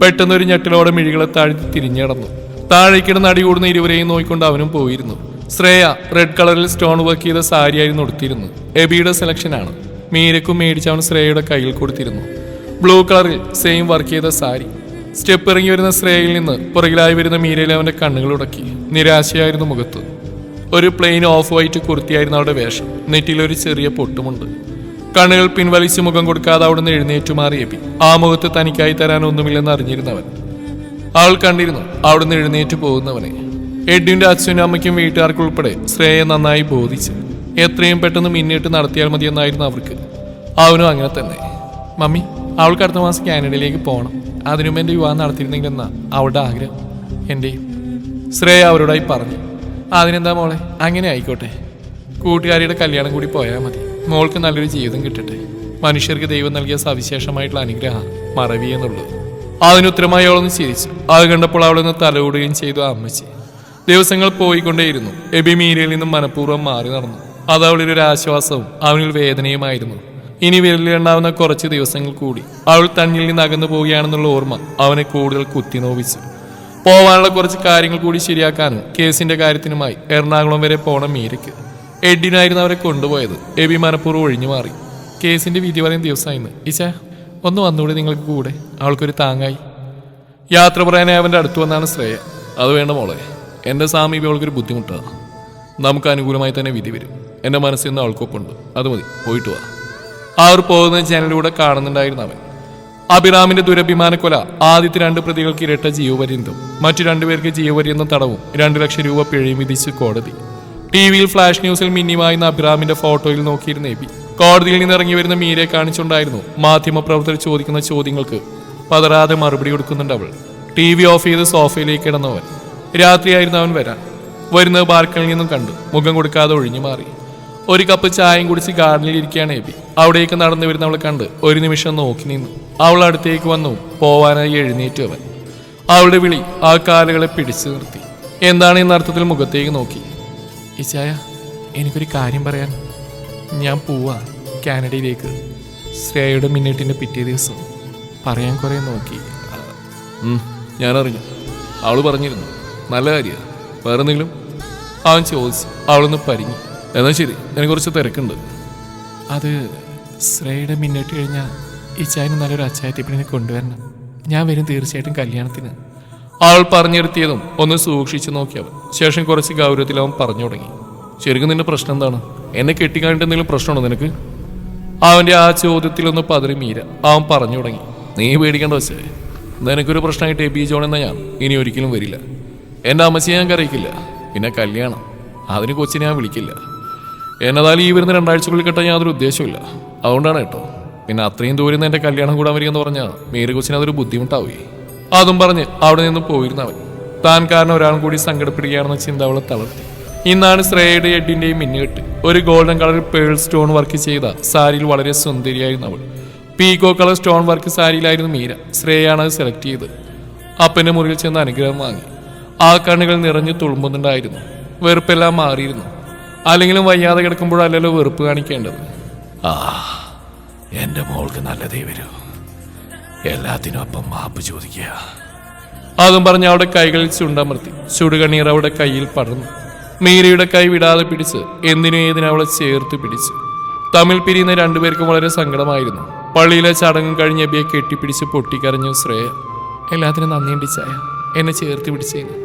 പെട്ടെന്നൊരു ഞെട്ടലോടെ മിഴികളെ താഴ്ത്തി തിരിഞ്ഞടന്നു. താഴേക്കിടന്ന് അടി കൂടുന്ന ഇരുവരെയും നോക്കിക്കൊണ്ട് അവനും പോയിരുന്നു. ശ്രേയ റെഡ് കളറിൽ സ്റ്റോൺ വർക്ക് ചെയ്ത സാരിയായിരുന്നു ഉടുത്തിരുന്നു. എബിയുടെ സെലക്ഷനാണ്. മീരക്കും മേടിച്ച് അവൻ ശ്രേയയുടെ കയ്യിൽ കൊടുത്തിരുന്നു. ബ്ലൂ കളറിൽ സെയിം വർക്ക് ചെയ്ത സാരി. സ്റ്റെപ്പ് ഇറങ്ങി വരുന്ന ശ്രേയയിൽ നിന്ന് പുറകിലായി വരുന്ന മീരയിൽ അവന്റെ കണ്ണുകൾ ഉടക്കി. നിരാശയായിരുന്നു മുഖത്ത്. ഒരു പ്ലെയിൻ ഓഫ് വൈറ്റ് കുർത്തിയായിരുന്നു അവളുടെ വേഷം. നെറ്റിലൊരു ചെറിയ പൊട്ടുമുണ്ട്. കണ്ണുകൾ പിൻവലിച്ച് മുഖം കൊടുക്കാതെ അവിടുന്ന് എഴുന്നേറ്റു മാറി എബി. ആ മുഖത്ത് തനിക്കായി തരാൻ ഒന്നുമില്ലെന്ന് അറിഞ്ഞിരുന്നവൻ. അവൾ കണ്ടിരുന്നു അവിടുന്ന് എഴുന്നേറ്റ് പോകുന്നവനെ. എഡിന്റെ അച്ഛനും അമ്മയ്ക്കും വീട്ടുകാർക്കും ഉൾപ്പെടെ ശ്രേയെ നന്നായി ബോധിച്ചു. എത്രയും പെട്ടെന്ന് മുന്നിട്ട് നടത്തിയാൽ മതിയെന്നായിരുന്നു അവർക്ക്. അവനും അങ്ങനെ തന്നെ. മമ്മി, അവൾക്ക് അടുത്ത മാസം കാനഡയിലേക്ക് പോകണം. അതിനും എൻ്റെ വിവാഹം നടത്തിയിരുന്നെങ്കിലെന്നാ അവളുടെ ആഗ്രഹം. എൻ്റെയും. ശ്രേയ അവരോടായി പറഞ്ഞു. അതിനെന്താ മോളെ, അങ്ങനെ ആയിക്കോട്ടെ. കൂട്ടുകാരിയുടെ കല്യാണം കൂടി പോയാൽ മതി. മോൾക്ക് നല്ലൊരു ജീവിതം കിട്ടട്ടെ. മനുഷ്യർക്ക് ദൈവം നൽകിയ സവിശേഷമായിട്ടുള്ള അനുഗ്രഹം മറവി എന്നുള്ളത്. അതിനുത്തരമായി അവളൊന്ന് ചിരിച്ചു. അത് കണ്ടപ്പോൾ അവളൊന്ന് തലകൂടുകയും ചെയ്തു ആ അമ്മച്ചി. ദിവസങ്ങൾ പോയിക്കൊണ്ടേയിരുന്നു. എബി മീരയിൽ നിന്നും മനഃപൂർവ്വം മാറി നടന്നു. അത് അവളിലൊരു ആശ്വാസവും അവനിൽ വേദനയുമായിരുന്നു. ഇനി വിരലിലുണ്ടാവുന്ന കുറച്ച് ദിവസങ്ങൾ കൂടി അവൾ തന്നിൽ നിന്ന് അകന്നു പോവുകയാണെന്നുള്ള ഓർമ്മ അവനെ കൂടുതൽ കുത്തിനോവിച്ചു. പോവാനുള്ള കുറച്ച് കാര്യങ്ങൾ കൂടി ശരിയാക്കാനും കേസിന്റെ കാര്യത്തിനുമായി എറണാകുളം വരെ പോണം മീരയ്ക്ക്. എഡിനായിരുന്നു അവരെ കൊണ്ടുപോയത്. എബി മനഃപൂർവ്വം ഒഴിഞ്ഞു മാറി. കേസിന്റെ വിധി പറയുന്ന ദിവസമായിരുന്നു. ഇച്ചാ, ഒന്ന് വന്നുകൂടി നിങ്ങൾക്ക് കൂടെ, അവൾക്കൊരു താങ്ങായി. യാത്ര പറയാനായി അവൻ്റെ അടുത്ത് വന്നാണ് ശ്രേയ. അത് വേണ്ട മോളെ, എൻ്റെ സാമീപ്യം അവൾക്കൊരു ബുദ്ധിമുട്ടാണ്. നമുക്ക് അനുകൂലമായി തന്നെ വിധി വരും. എൻ്റെ മനസ്സിൽ നിന്ന് അവൾക്കൊപ്പുണ്ട്. അത് മതി, പോയിട്ട് വാ. അവർ പോകുന്ന ജനലിലൂടെ കാണുന്നുണ്ടായിരുന്നു അവൻ. അഭിറാമിന്റെ ദുരഭിമാനക്കൊല ആദ്യത്തെ 2 പ്രതികൾക്ക് ഇരട്ട ജീവപര്യന്തം, മറ്റു 2 പേർക്ക് ജീവപര്യന്തം തടവും 2 ലക്ഷം രൂപ പിഴയും വിധിച്ച് കോടതി. ടിവിയിൽ ഫ്ലാഷ് ന്യൂസിൽ മിന്നിമായുന്ന അഭിറാമിന്റെ ഫോട്ടോയിൽ നോക്കിയിരുന്ന എബി കോടതിയിൽ നിന്ന് ഇറങ്ങി വരുന്ന മീരയെ കാണിച്ചുകൊണ്ടായിരുന്നു മാധ്യമപ്രവർത്തകർ ചോദിക്കുന്ന ചോദ്യങ്ങൾക്ക് പതറാതെ മറുപടി കൊടുക്കുന്നുണ്ട് അവൾ. TV ഓഫ് ചെയ്ത് സോഫയിലേക്ക് കിടന്നവൻ. രാത്രിയായിരുന്നു അവൻ വരാൻ. വരുന്നത് ബാൽക്കണിയിൽ നിന്നും കണ്ടു. മുഖം കൊടുക്കാതെ ഒഴിഞ്ഞു മാറി. ഒരു കപ്പ് ചായയും കുടിച്ച് ഗാർഡനിൽ ഇരിക്കുകയാണ് എബി. അവിടേക്ക് നടന്നു വരുന്നവളെ കണ്ട് ഒരു നിമിഷം നോക്കി നിന്നു. അവൾ അടുത്തേക്ക് വന്നു. പോവാനായി എഴുന്നേറ്റു അവൻ. അവളുടെ വിളി ആ കാലുകളെ പിടിച്ചു നിർത്തി. എന്താണ് എന്ന അർത്ഥത്തിൽ മുഖത്തേക്ക് നോക്കി. ഇച്ചായ, എനിക്കൊരു കാര്യം പറയാൻ. ഞാൻ പോവാ കാനഡയിലേക്ക്. ശ്രേയയുടെ മിന്നറ്റിന്റെ പിറ്റേ ദിവസം. പറയാൻ കുറെ നോക്കി. ഞാനറിഞ്ഞു. അവള് പറഞ്ഞിരുന്നു. നല്ല കാര്യമാണ്. വേറെ എന്തെങ്കിലും അവൻ ചോദിച്ചു. അവളൊന്ന് പരിങ്ങി. എന്നാൽ ശരി, എനിക്ക് കുറച്ച് തിരക്കുണ്ട്. അത് ശ്രേയയുടെ മിന്നറ്റ് കഴിഞ്ഞാൽ ഇച്ചായന് നല്ലൊരു അച്ചായത്തിപ്പിനെ കൊണ്ടുവരണം. ഞാൻ വരും തീർച്ചയായിട്ടും കല്യാണത്തിന്. അവൾ പറഞ്ഞിരുത്തിയതും ഒന്ന് സൂക്ഷിച്ചു നോക്കിയവൻ. ശേഷം കുറച്ച് ഗൗരവത്തിൽ അവൻ പറഞ്ഞു തുടങ്ങി. ശരിക്കും നിന്റെ പ്രശ്നം എന്താണ്? എന്നെ കെട്ടിക്കാണിട്ട് എന്തെങ്കിലും പ്രശ്നമാണോ നിനക്ക്? അവന്റെ ആ ചോദ്യത്തിലൊന്ന് പതറി മീര. അവൻ പറഞ്ഞു തുടങ്ങി. നീ പേടിക്കേണ്ട വെച്ചേ, നിനക്കൊരു പ്രശ്നമായിട്ട് എബി ജോൺ എന്ന ഞാൻ ഇനി ഒരിക്കലും വരില്ല. എൻ്റെ അമ്മച്ചിയെ ഞാൻ കറിയിക്കില്ല. പിന്നെ കല്യാണം, അതിന് കൊച്ചിനെ ഞാൻ വിളിക്കില്ല. എന്നതായാലും ഈ വരുന്ന 2 ആഴ്ചക്കുള്ളിൽ കെട്ടാൻ യാതൊരു ഉദ്ദേശമില്ല. അതുകൊണ്ടാണ് കേട്ടോ. പിന്നെ അത്രയും ദൂരം നിന്ന് എൻ്റെ കല്യാണം കൂടാൻ വരികയെന്ന് പറഞ്ഞാൽ മീര കൊച്ചിന് അതൊരു ബുദ്ധിമുട്ടാവുകയെ. അതും പറഞ്ഞ് അവിടെ നിന്ന് പോയിരുന്നവൻ. താൻ കാരണം ഒരാളും കൂടി സങ്കടപ്പെടുകയാണെന്ന ചിന്ത അവളെ തളർത്തി. ഇന്നാണ് ശ്രേയയുടെ എഡിന്റെയും മിന്നുകെട്ട്. ഒരു golden colour pearl stone work ചെയ്ത സാരിയിൽ വളരെ സുന്ദരിയായിരുന്നു അവൾ. പീകോ കളർ സ്റ്റോൺ വർക്ക് സാരിയിലായിരുന്നു മീര. ശ്രേയാണ് അത് സെലക്ട് ചെയ്ത്. അപ്പന്റെ മുറിയിൽ ചെന്ന് അനുഗ്രഹം വാങ്ങി. ആ കണ്ണുകൾ നിറഞ്ഞു തുളുമ്പുന്നുണ്ടായിരുന്നു. വെറുപ്പെല്ലാം മാറിയിരുന്നു. അല്ലെങ്കിലും വയ്യാതെ കിടക്കുമ്പോഴല്ലല്ലോ വെറുപ്പ് കാണിക്കേണ്ടത്. എന്റെ മോൾക്ക് നല്ലതേ വരൂ. എല്ലാത്തിനും അപ്പം മാപ്പ് ചോദിക്കുക. അതും പറഞ്ഞ് അവളുടെ കൈകളിൽ ചുണ്ടമർത്തി. ചുടുകണ്ണീർ അവളുടെ കയ്യിൽ പടർന്നു. മീരയുടെ കൈ വിടാതെ പിടിച്ച് എന്തിനും ഏതിനും അവളെ ചേർത്ത് പിടിച്ചു. തമ്മിൽ പിരിയുന്ന 2 പേർക്കും വളരെ സങ്കടമായിരുന്നു. പള്ളിയിലെ ചടങ്ങും കഴിഞ്ഞ് എബിയെ കെട്ടിപ്പിടിച്ച് പൊട്ടിക്കരഞ്ഞു ശ്രേയ. എല്ലാത്തിനും നന്ദിയുണ്ട് ചായ, എന്നെ ചേർത്ത് പിടിച്ചേന്.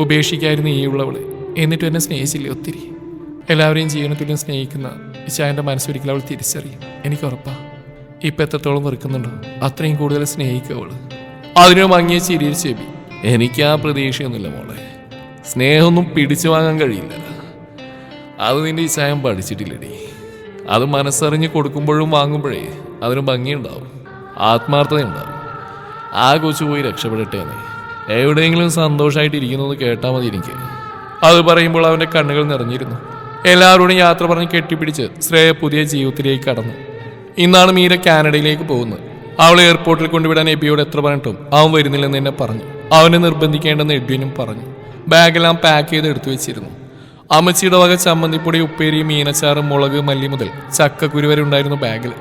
ഉപേക്ഷിക്കായിരുന്നു ഈ ഉള്ളവളെ. എന്നിട്ടും എന്നെ സ്നേഹിച്ചില്ലേ ഒത്തിരി. എല്ലാവരെയും ജീവനത്തിലും സ്നേഹിക്കുന്ന ചായൻ്റെ മനസ്സൊരിക്കലും അവൾ തിരിച്ചറിയും. എനിക്ക് ഉറപ്പാ. ഇപ്പം എത്രത്തോളം വെറുക്കുന്നുണ്ടോ അത്രയും കൂടുതൽ സ്നേഹിക്കും അവള്. അതിനും മങ്ങിയ ചിരിയിൽ ചെബി. എനിക്ക് ആ പ്രതീക്ഷയൊന്നുമില്ല മോളെ. സ്നേഹമൊന്നും പിടിച്ചു വാങ്ങാൻ കഴിയില്ല. അത് നിന്റെ ഈ ചായം പഠിച്ചിട്ടില്ലടി. അത് മനസ്സറിഞ്ഞ് കൊടുക്കുമ്പോഴും വാങ്ങുമ്പോഴേ അതിന് ഭംഗിയുണ്ടാവും, ആത്മാർത്ഥതയുണ്ടാവും. ആ കൊച്ചു പോയി രക്ഷപ്പെടട്ടെ. എവിടെയെങ്കിലും സന്തോഷമായിട്ടിരിക്കുന്നത് കേട്ടാൽ മതി എനിക്ക്. അത് പറയുമ്പോൾ അവൻ്റെ കണ്ണുകൾ നിറഞ്ഞിരുന്നു. എല്ലാവരോടും യാത്ര പറഞ്ഞ് കെട്ടിപ്പിടിച്ച് ശ്രേയ പുതിയ ജീവിതത്തിലേക്ക് കടന്നു. ഇന്നാണ് മീര കാനഡയിലേക്ക് പോകുന്നത്. അവളെ എയർപോർട്ടിൽ കൊണ്ടുവിടാൻ എബിയോട് എത്ര പറഞ്ഞിട്ടും അവൻ വരുന്നില്ലെന്ന് എന്നെ പറഞ്ഞു. അവനെ നിർബന്ധിക്കേണ്ടെന്ന് എഡ്വിനും പറഞ്ഞു. ബാഗെല്ലാം പാക്ക് ചെയ്ത് എടുത്തു വെച്ചിരുന്നു. അമ്മച്ചിയുടെ വക ചമ്മന്തിപ്പൊടി, ഉപ്പേരി, മീനച്ചാറ്, മുളക്, മല്ലി മുതൽ ചക്കക്കുരു വരെ ഉണ്ടായിരുന്നു ബാഗിൽ.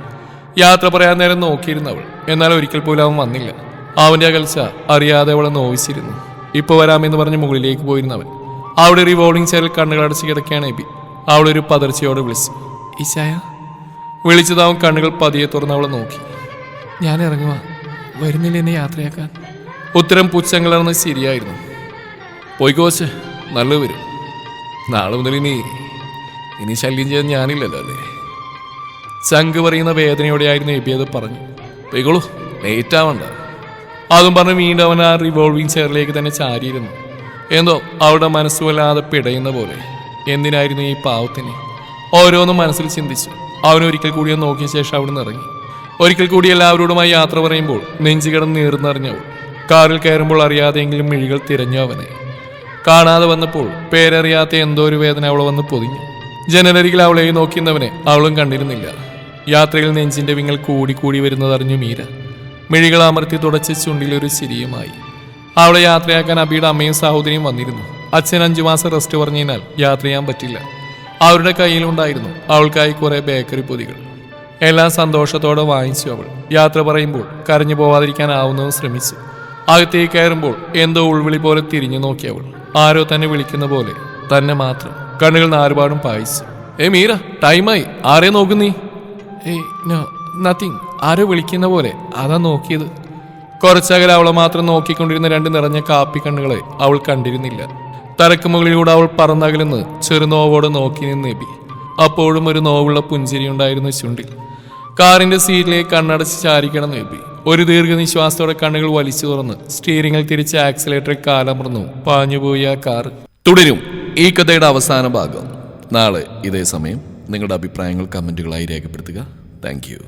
യാത്ര പറയാൻ നേരം നോക്കിയിരുന്നു അവൾ. എന്നാൽ ഒരിക്കൽ പോലും അവൻ വന്നില്ല. അവന്റെ അകൽച്ച അറിയാതെ അവളെ നോവിച്ചിരുന്നു. ഇപ്പൊ വരാമെന്ന് പറഞ്ഞ് മുകളിലേക്ക് പോയിരുന്നവൻ അവിടെ റിവോൾവിംഗ് ചെയറിൽ കണ്ണുകളടച്ച് കിടക്കുകയാണ് എബി. അവളൊരു പതർച്ചയോടെ വിളിച്ചു, ഈശായ. വിളിച്ചത് അവൻ കണ്ണുകൾ പതിയെ തുറന്ന് അവളെ നോക്കി. ഞാൻ ഇറങ്ങുക, വരുന്നില്ല എന്നെ യാത്രയാക്കാൻ. ഉത്തരം പുച്ഛങ്ങളാണെന്ന് ശരിയായിരുന്നു. പോയിക്കോച്ച്, നല്ലത് വരും. നാളെ മുതൽ ഇനി ശല്യം ചെയ്യാൻ ഞാനില്ലല്ലോ അല്ലേ? ചങ്ക് പറയുന്ന വേദനയോടെയായിരുന്നു എബി അത് പറഞ്ഞു. പോയിക്കോളൂ, ലേറ്റ് ആവണ്ട. അതും പറഞ്ഞ് വീണ്ടും അവൻ ആ റിവോൾവിംഗ് ചെയറിലേക്ക് തന്നെ ചാരിയിരുന്നു. എന്തോ അവളുടെ മനസ്സ് വല്ലാതെ പിടയുന്ന പോലെ. എന്തിനായിരുന്നു ഈ പാവത്തിന്? ഓരോന്നും മനസ്സിൽ ചിന്തിച്ചു. അവനൊരിക്കൽ കൂടി നോക്കിയ ശേഷം അവിടെ നിന്ന് ഇറങ്ങി. ഒരിക്കൽ കൂടി എല്ലാവരോടുമായി യാത്ര പറയുമ്പോൾ നെഞ്ചുകിടന്ന് നീർന്നറിഞ്ഞവൾ കാറിൽ കയറുമ്പോൾ അറിയാതെയെങ്കിലും മിഴികൾ തിരഞ്ഞു അവനെ. കാണാതെ വന്നപ്പോൾ പേരറിയാത്ത എന്തോ ഒരു വേദന അവളെ വന്ന് പൊതിഞ്ഞു. ജനലരികിൽ അവളെ നോക്കിയിരുന്നവനെ അവളും കണ്ടിരുന്നില്ല. യാത്രയിൽ നെഞ്ചിന്റെ വിങ്ങൽ കൂടി വരുന്നതറിഞ്ഞു മീര. മിഴികൾ അമർത്തി തുടച്ച് ചുണ്ടിലൊരു ചിരിയുമായി. അവളെ യാത്രയാക്കാൻ അബിയുടെ അമ്മയും സഹോദരിയും വന്നിരുന്നു. അച്ഛൻ 5 മാസം റെസ്റ്റ് പറഞ്ഞതിനാൽ യാത്ര ചെയ്യാൻ പറ്റില്ല. അവരുടെ കയ്യിലുണ്ടായിരുന്നു അവൾക്കായി കുറെ ബേക്കറി പൊതികൾ. എല്ലാം സന്തോഷത്തോടെ വാങ്ങിച്ചു അവൾ. യാത്ര പറയുമ്പോൾ കരഞ്ഞു പോവാതിരിക്കാനാവുന്നതും ശ്രമിച്ചു. അകത്തേക്ക് കയറുമ്പോൾ എന്തോ ഉൾവിളി പോലെ തിരിഞ്ഞു നോക്കി അവൾ. ആരോ തന്നെ വിളിക്കുന്ന പോലെ, തന്നെ മാത്രം. കണ്ണുകൾ നാലുപാടും പായിച്ചു. മീര, ടൈമായി. ആരെ നോക്കുന്നീ? No nothing. ആരോ വിളിക്കുന്ന പോലെ, അതാ നോക്കിയത്. കുറച്ചകലെ അവളെ മാത്രം നോക്കിക്കൊണ്ടിരുന്ന 2 നിറഞ്ഞ കാപ്പി കണ്ണുകളെ അവൾ കണ്ടിരുന്നില്ല. തലക്ക് മുകളിലൂടെ അവൾ പറന്നകലെന്ന് ചെറുനോവോടെ നോക്കി നിന്ന് എബി. അപ്പോഴും ഒരു നോവുള്ള പുഞ്ചിരി ഉണ്ടായിരുന്നു ചുണ്ടിൽ. കാറിന്റെ സീറ്റിലേക്ക് കണ്ണടച്ച് ചാരിക്കിടന്നു എബി. ഒരു ദീർഘനിശ്വാസത്തോടെ കണ്ണുകൾ വലിച്ചു തുറന്ന് സ്റ്റീറിംഗിൽ തിരിച്ച് ആക്സിലേറ്ററിൽ കാലമർന്നു പാഞ്ഞുപോയി ആ കാർ. തുടരും ഈ കഥയുടെ അവസാന ഭാഗം നാളെ ഇതേ സമയം. നിങ്ങളുടെ അഭിപ്രായങ്ങൾ കമന്റുകളായി രേഖപ്പെടുത്തുക. Thank you.